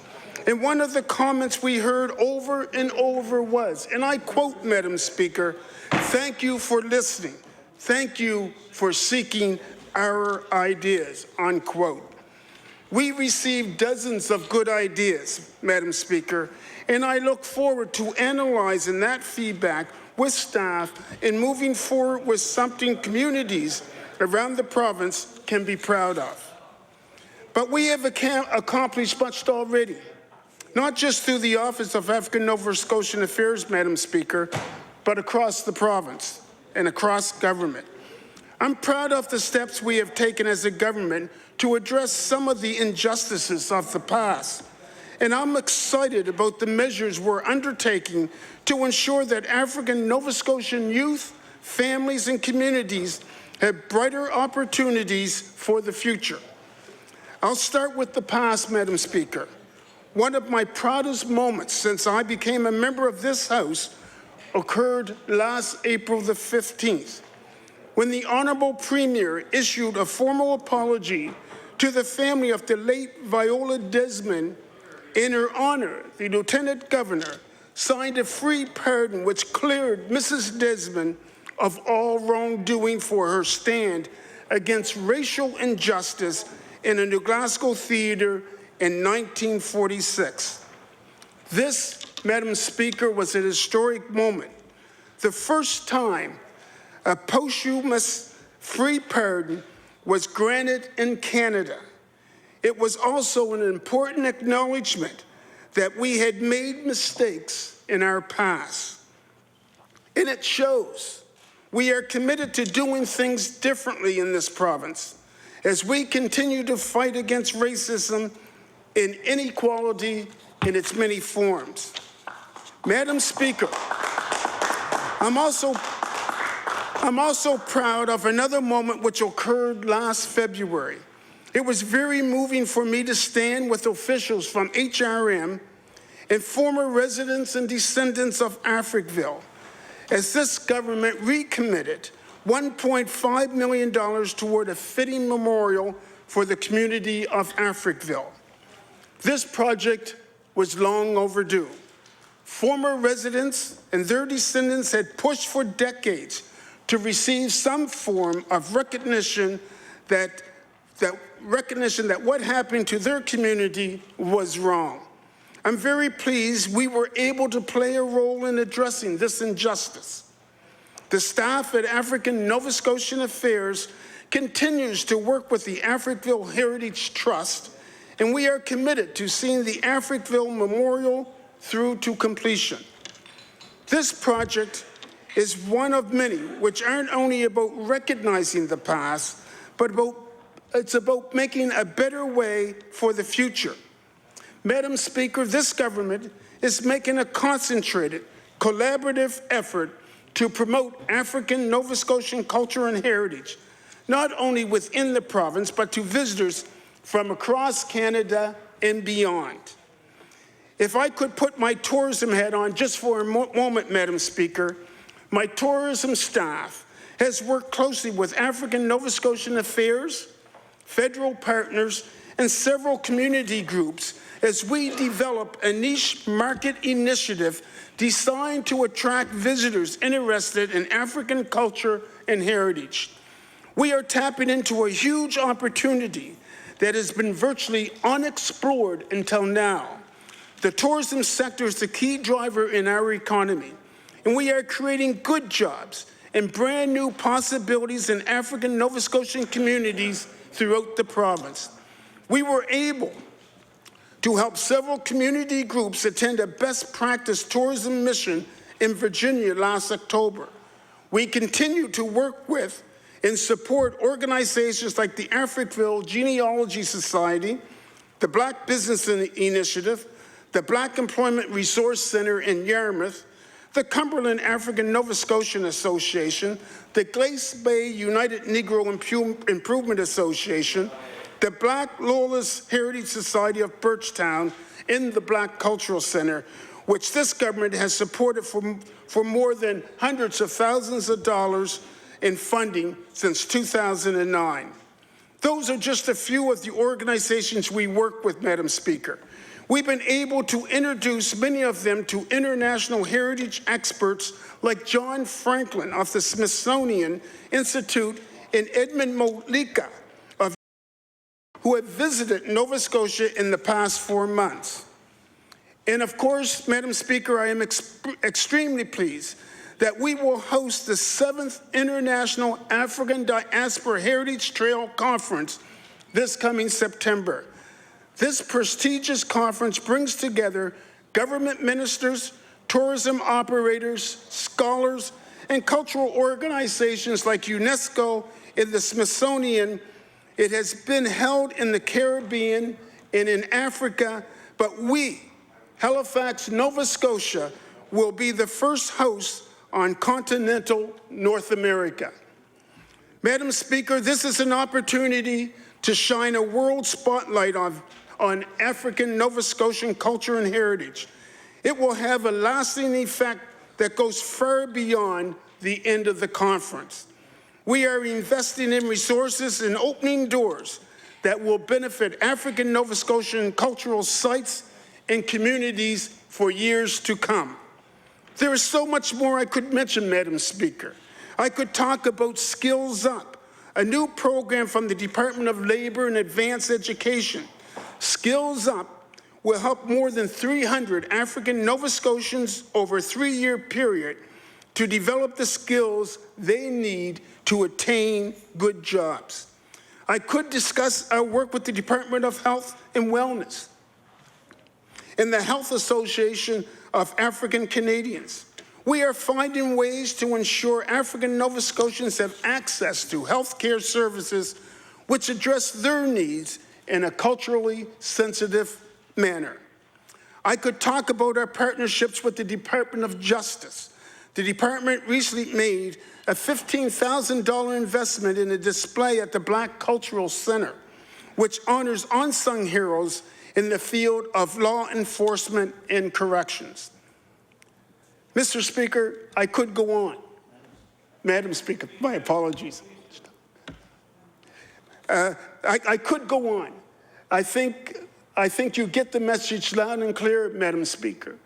And one of the comments we heard over and over was, and I quote, Madam Speaker, "Thank you for listening. Thank you for seeking our ideas," unquote. We received dozens of good ideas, Madam Speaker, and I look forward to analyzing that feedback with staff and moving forward with something communities around the province can be proud of. But we have accomplished much already, not just through the Office of African Nova Scotian Affairs, Madam Speaker, but across the province and across government. I'm proud of the steps we have taken as a government to address some of the injustices of the past. And I'm excited about the measures we're undertaking to ensure that African Nova Scotian youth, families, and communities have brighter opportunities for the future. I'll start with the past, Madam Speaker. One of my proudest moments since I became a member of this House occurred last April the 15th, when the Honourable Premier issued a formal apology to the family of the late Viola Desmond. In her honour, the Lieutenant Governor signed a free pardon which cleared Mrs. Desmond of all wrongdoing for her stand against racial injustice in a New Glasgow theatre in 1946. This, Madam Speaker, was a historic moment, the first time a posthumous free pardon was granted in Canada. It was also an important acknowledgement that we had made mistakes in our past. And it shows we are committed to doing things differently in this province as we continue to fight against racism and inequality in its many forms. Madam Speaker, I'm also proud of another moment which occurred last February. It was very moving for me to stand with officials from HRM and former residents and descendants of Africville as this government recommitted $1.5 million toward a fitting memorial for the community of Africville. This project was long overdue. Former residents and their descendants had pushed for decades to receive some form of recognition that what happened to their community was wrong. I'm very pleased we were able to play a role in addressing this injustice. The staff at African Nova Scotian Affairs continues to work with the Africville Heritage Trust, and we are committed to seeing the Africville Memorial through to completion. This project is one of many which aren't only about recognizing the past, but it's about making a better way for the future. Madam Speaker, this government is making a concentrated, collaborative effort to promote African Nova Scotian culture and heritage, not only within the province, but to visitors from across Canada and beyond. If I could put my tourism hat on just for a moment, Madam Speaker, my tourism staff has worked closely with African Nova Scotian Affairs, federal partners, and several community groups as we develop a niche market initiative designed to attract visitors interested in African culture and heritage. We are tapping into a huge opportunity that has been virtually unexplored until now. The tourism sector is the key driver in our economy, and we are creating good jobs and brand new possibilities in African Nova Scotian communities throughout the province. We were able to help several community groups attend a best practice tourism mission in Virginia last October. We continue to work with and support organizations like the Africville Genealogy Society, the Black Business Initiative, the Black Employment Resource Center in Yarmouth, the Cumberland African Nova Scotian Association, the Glace Bay United Negro Improvement Association, the Black Lawless Heritage Society of Birchtown, and the Black Cultural Center, which this government has supported for more than hundreds of thousands of dollars in funding since 2009. Those are just a few of the organizations we work with, Madam Speaker. We've been able to introduce many of them to international heritage experts like John Franklin of the Smithsonian Institute and Edmund Molika, who have visited Nova Scotia in the past 4 months. And of course, Madam Speaker, I am extremely pleased that we will host the 7th International African Diaspora Heritage Trail Conference this coming September. This prestigious conference brings together government ministers, tourism operators, scholars, and cultural organizations like UNESCO and the Smithsonian. It has been held in the Caribbean and in Africa, but we, Halifax, Nova Scotia, will be the first host on continental North America. Madam Speaker, this is an opportunity to shine a world spotlight on African Nova Scotian culture and heritage. It will have a lasting effect that goes far beyond the end of the conference. We are investing in resources and opening doors that will benefit African Nova Scotian cultural sites and communities for years to come. There is so much more I could mention, Madam Speaker. I could talk about Skills Up, a new program from the Department of Labor and Advanced Education. Skills Up will help more than 300 African Nova Scotians over a 3-year period to develop the skills they need to attain good jobs. I could discuss our work with the Department of Health and Wellness and the Health Association of African Canadians. We are finding ways to ensure African Nova Scotians have access to health care services which address their needs in a culturally sensitive manner. I could talk about our partnerships with the Department of Justice. The department recently made a $15,000 investment in a display at the Black Cultural Center, which honors unsung heroes in the field of law enforcement and corrections. Mr. Speaker, I could go on. Madam Speaker, my apologies. I could go on. I think you get the message loud and clear, Madam Speaker.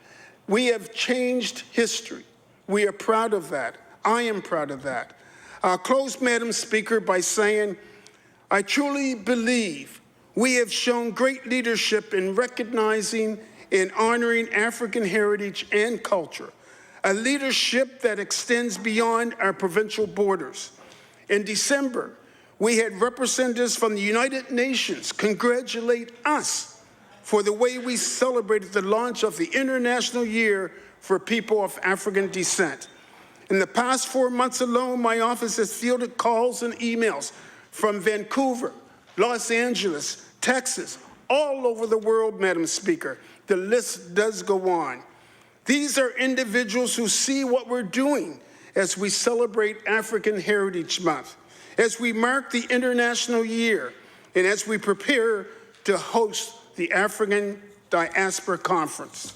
We have changed history. We are proud of that. I am proud of that. I'll close, Madam Speaker, by saying I truly believe we have shown great leadership in recognizing and honoring African heritage and culture, a leadership that extends beyond our provincial borders. In December, we had representatives from the United Nations congratulate us for the way we celebrated the launch of the International Year for People of African Descent. In the past 4 months alone, my office has fielded calls and emails from Vancouver, Los Angeles, Texas, all over the world, Madam Speaker. The list does go on. These are individuals who see what we're doing as we celebrate African Heritage Month, as we mark the International Year, and as we prepare to host the African Diaspora Conference.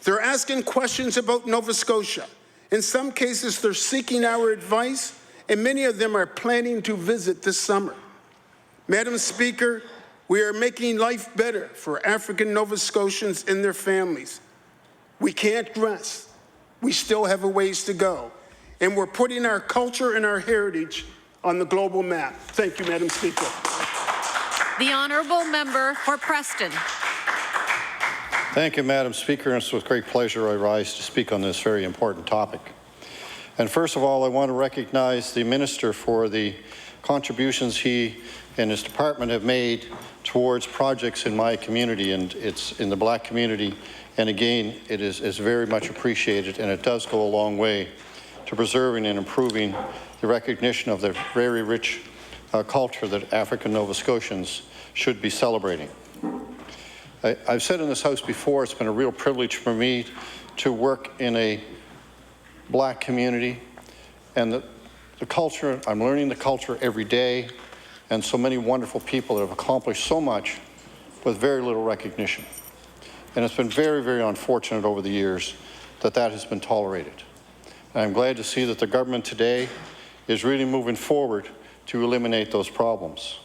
They're asking questions about Nova Scotia. In some cases, they're seeking our advice, and many of them are planning to visit this summer. Madam Speaker, we are making life better for African Nova Scotians and their families. We can't rest. We still have a ways to go. And we're putting our culture and our heritage on the global map. Thank you, Madam Speaker.
The Honourable Member for Preston.
Thank you, Madam Speaker, and it's with great pleasure I rise to speak on this very important topic. And first of all, I want to recognize the Minister for the contributions he and his department have made towards projects in my community, and it's in the Black community. And again, it is very much appreciated, and it does go a long way to preserving and improving the recognition of the very rich culture that African Nova Scotians should be celebrating. I've said in this House before, it's been a real privilege for me to work in a Black community, and the culture, I'm learning the culture every day, and so many wonderful people that have accomplished so much with very little recognition. And it's been very, very unfortunate over the years that that has been tolerated. And I'm glad to see that the government today is really moving forward to eliminate those problems.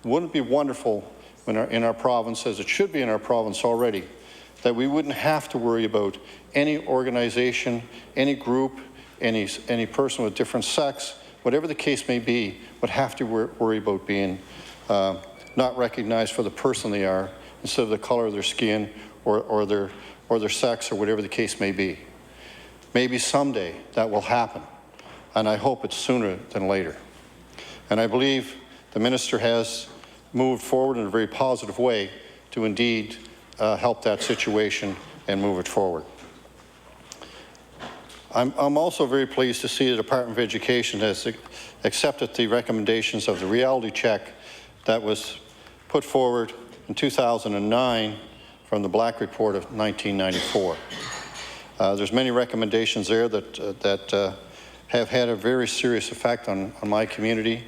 Wouldn't it be wonderful when in our province, as it should be in our province already, that we wouldn't have to worry about any organization, any group, any person with different sex, whatever the case may be, would have to worry about being not recognized for the person they are instead of the color of their skin or their sex or whatever the case may be. Maybe someday that will happen, and I hope it's sooner than later. And I believe the Minister has moved forward in a very positive way to indeed help that situation and move it forward. I'm also very pleased to see the Department of Education has accepted the recommendations of the reality check that was put forward in 2009 from the Black Report of 1994. There's many recommendations there that have had a very serious effect on my community.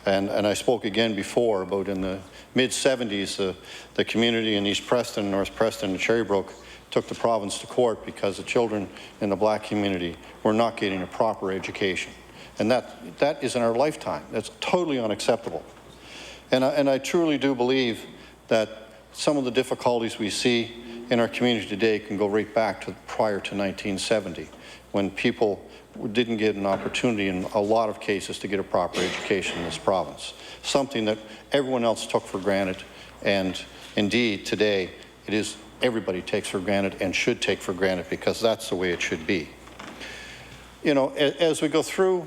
And I spoke again before about in the mid-70s, the community in East Preston, North Preston, and Cherrybrook took the province to court because the children in the black community were not getting a proper education. And that is in our lifetime. That's totally unacceptable. And I truly do believe that some of the difficulties we see in our community today can go right back to prior to 1970, when people didn't get an opportunity in a lot of cases to get a proper education in this province, something that everyone else took for granted. And indeed, today, it is everybody takes for granted and should take for granted, because that's the way it should be. You know, as we go through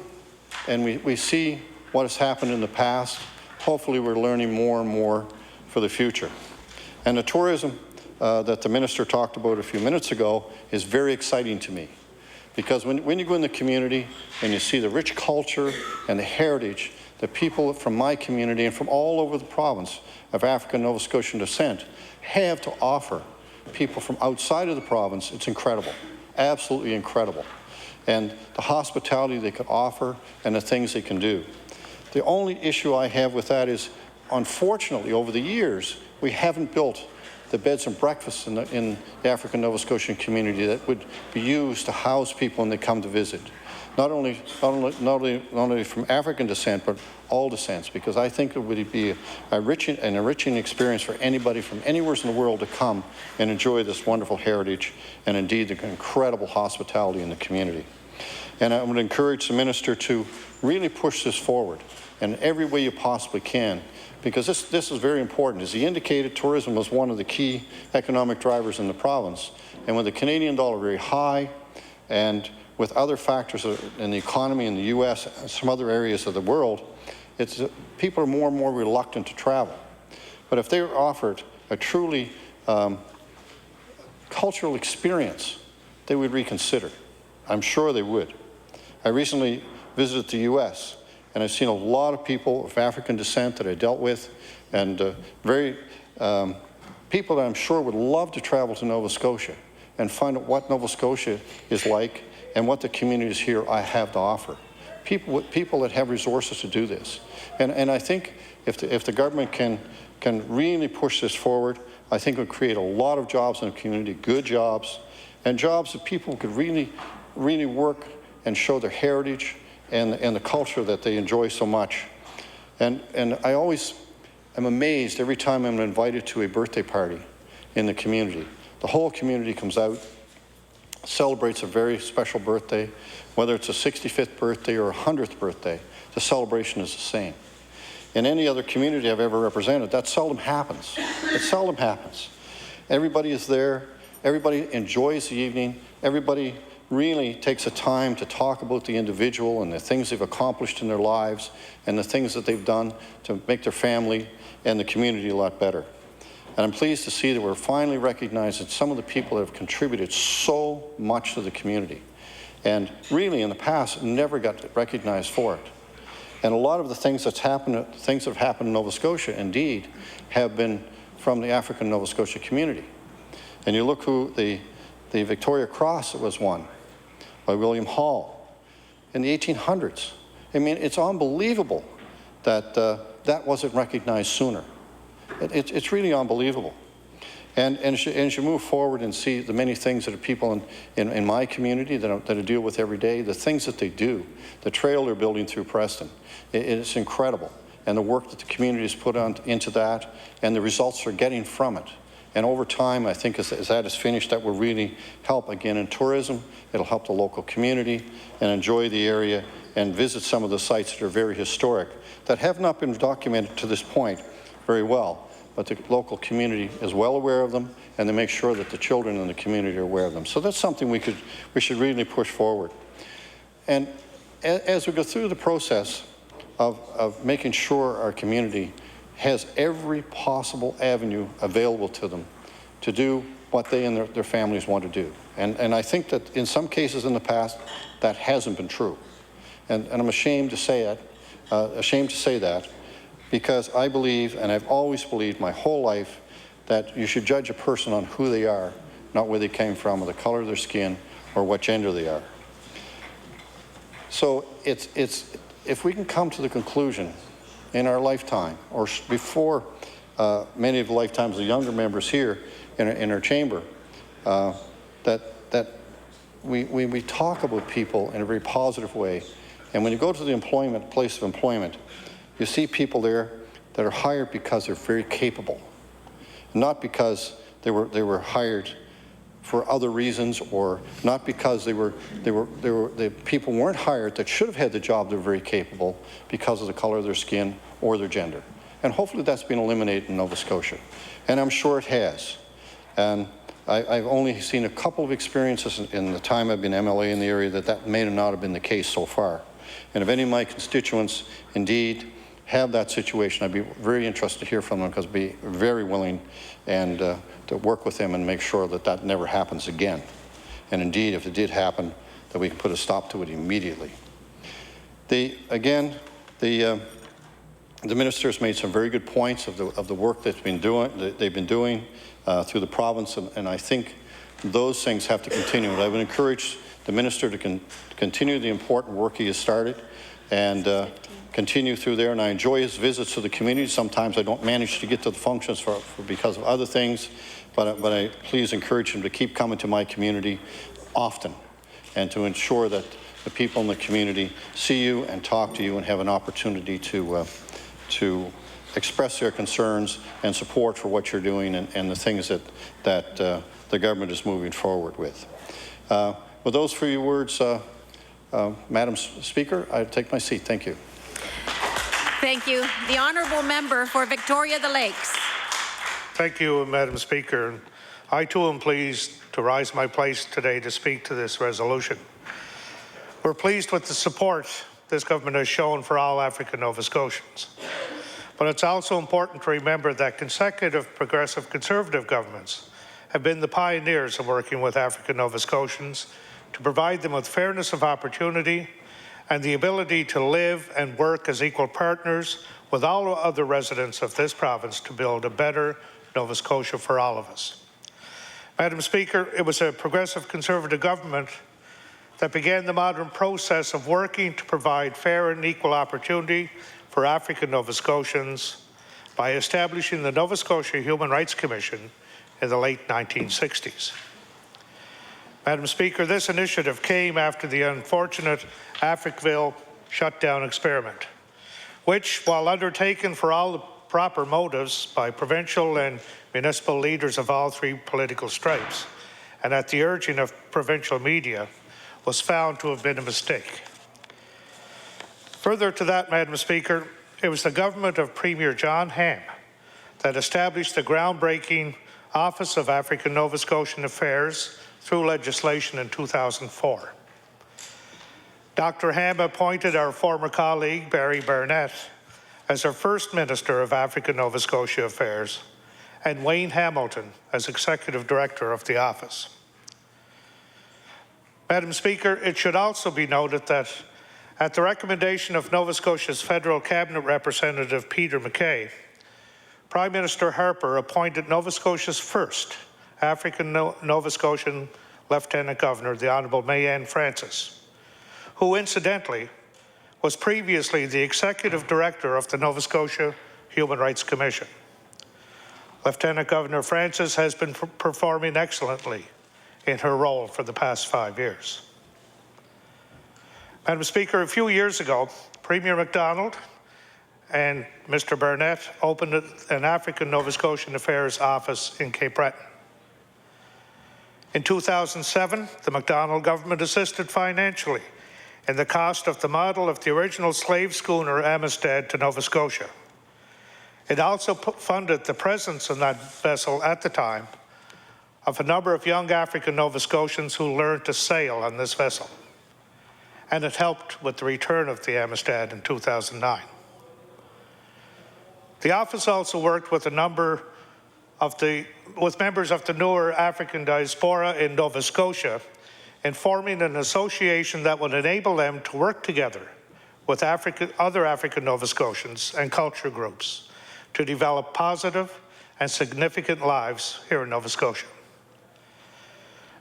and we see what has happened in the past, hopefully we're learning more and more for the future. And the tourism that the minister talked about a few minutes ago is very exciting to me, because when you go in the community and you see the rich culture and the heritage that people from my community and from all over the province of African Nova Scotian descent have to offer people from outside of the province, it's incredible, absolutely incredible. And the hospitality they could offer and the things they can do. The only issue I have with that is, unfortunately, over the years, we haven't built the beds and breakfasts in the African Nova Scotian community that would be used to house people when they come to visit. Not only from African descent, but all descents, because I think it would be an enriching experience for anybody from anywhere in the world to come and enjoy this wonderful heritage and indeed the incredible hospitality in the community. And I would encourage the minister to really push this forward in every way you possibly can, because this is very important. As he indicated, tourism was one of the key economic drivers in the province. And with the Canadian dollar very high, and with other factors in the economy in the U.S. and some other areas of the world, people are more and more reluctant to travel. But if they were offered a truly cultural experience, they would reconsider. I'm sure they would. I recently visited the U.S., and I've seen a lot of people of African descent that I dealt with, and people that I'm sure would love to travel to Nova Scotia and find out what Nova Scotia is like and what the communities here I have to offer. People that have resources to do this. And I think if the government can really push this forward, I think it would create a lot of jobs in the community, good jobs, and jobs that people could really work and show their heritage and the culture that they enjoy so much. And I always am amazed every time I'm invited to a birthday party in the community. The whole community comes out, celebrates a very special birthday, whether it's a 65th birthday or a 100th birthday, the celebration is the same. In any other community I've ever represented, that seldom happens. It seldom happens. Everybody is there, everybody enjoys the evening, everybody really takes the time to talk about the individual and the things they've accomplished in their lives and the things that they've done to make their family and the community a lot better. And I'm pleased to see that we're finally recognizing some of the people that have contributed so much to the community. And really, in the past, never got recognized for it. And a lot of the things that have happened in Nova Scotia, indeed, have been from the African Nova Scotia community. And you look who the Victoria Cross was won by William Hall in the 1800s. I mean, it's unbelievable that that wasn't recognized sooner. It's really unbelievable. And as you move forward and see the many things that are people in my community that I deal with every day, the things that they do, the trail they're building through Preston, it's incredible. And the work that the community has put into that and the results they're getting from it. And over time, I think as that is finished, that will really help again in tourism. It'll help the local community and enjoy the area and visit some of the sites that are very historic that have not been documented to this point very well. But the local community is well aware of them, and they make sure that the children in the community are aware of them. So that's something we should really push forward. And as we go through the process of making sure our community has every possible avenue available to them to do what they and their families want to do. And I think that in some cases in the past, that hasn't been true. And I'm ashamed to say it, that, because I believe, and I've always believed my whole life, that you should judge a person on who they are, not where they came from, or the color of their skin, or what gender they are. So if we can come to the conclusion in our lifetime, or before many of the lifetimes of the younger members here in our chamber, that we talk about people in a very positive way. And when you go to the place of employment, you see people there that are hired because they're very capable, not because they were hired for other reasons, or not because the people weren't hired that should have had the job. They're very capable because of the color of their skin or their gender. And hopefully that's been eliminated in Nova Scotia. And I'm sure it has. And I've only seen a couple of experiences in the time I've been MLA in the area that may not have been the case so far. And if any of my constituents indeed have that situation, I'd be very interested to hear from them, because I'd be very willing and to work with them and make sure that that never happens again. And indeed, if it did happen, that we can put a stop to it immediately. The minister has made some very good points of the work they've been doing through the province, and I think those things have to continue. And I would encourage the minister to continue the important work he has started, and continue through there. And I enjoy his visits to the community. Sometimes I don't manage to get to the functions because of other things, but I please encourage him to keep coming to my community often, and to ensure that the people in the community see you and talk to you and have an opportunity to express their concerns and support for what you're doing and the things that the government is moving forward with. With those few words, Madam Speaker, I take my seat. Thank you.
Thank you. The honourable member for Victoria the Lakes.
Thank you, Madam Speaker. I too am pleased to rise my place today to speak to this resolution. We're pleased with the support this government has shown for all African Nova Scotians. But it's also important to remember that consecutive progressive Conservative governments have been the pioneers of working with African Nova Scotians to provide them with fairness of opportunity and the ability to live and work as equal partners with all other residents of this province to build a better Nova Scotia for all of us. Madam Speaker, it was a progressive Conservative government that began the modern process of working to provide fair and equal opportunity for African Nova Scotians by establishing the Nova Scotia Human Rights Commission in the late 1960s. Madam Speaker, this initiative came after the unfortunate Africville shutdown experiment, which, while undertaken for all the proper motives by provincial and municipal leaders of all three political stripes, and at the urging of provincial media, was found to have been a mistake. Further to that, Madam Speaker, it was the government of Premier John Ham that established the groundbreaking Office of African Nova Scotian Affairs through legislation in 2004. Dr. Ham appointed our former colleague, Barry Burnett, as our first Minister of African Nova Scotia Affairs, and Wayne Hamilton as Executive Director of the office. Madam Speaker, it should also be noted that at the recommendation of Nova Scotia's Federal Cabinet Representative Peter MacKay, Prime Minister Harper appointed Nova Scotia's first African Nova Scotian Lieutenant Governor, the Honourable Mayanne Francis, who incidentally was previously the Executive Director of the Nova Scotia Human Rights Commission. Lieutenant Governor Francis has been performing excellently in her role for the past 5 years. Madam Speaker, a few years ago, Premier MacDonald and Mr. Burnett opened an African Nova Scotian Affairs office in Cape Breton. In 2007, the MacDonald government assisted financially in the cost of the model of the original slave schooner Amistad to Nova Scotia. It also funded the presence in that vessel at the time of a number of young African Nova Scotians who learned to sail on this vessel, and it helped with the return of the Amistad in 2009. The office also worked with a number with members of the newer African diaspora in Nova Scotia in forming an association that would enable them to work together with other African Nova Scotians and culture groups to develop positive and significant lives here in Nova Scotia.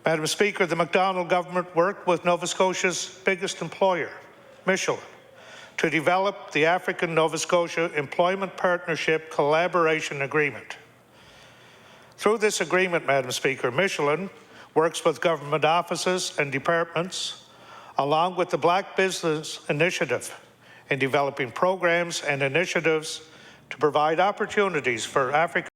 Madam Speaker, the MacDonald government worked with Nova Scotia's biggest employer, Michelin, to develop the African Nova Scotia Employment Partnership Collaboration Agreement. Through this agreement, Madam Speaker, Michelin works with government offices and departments, along with the Black Business Initiative, in developing programs and initiatives to provide opportunities for African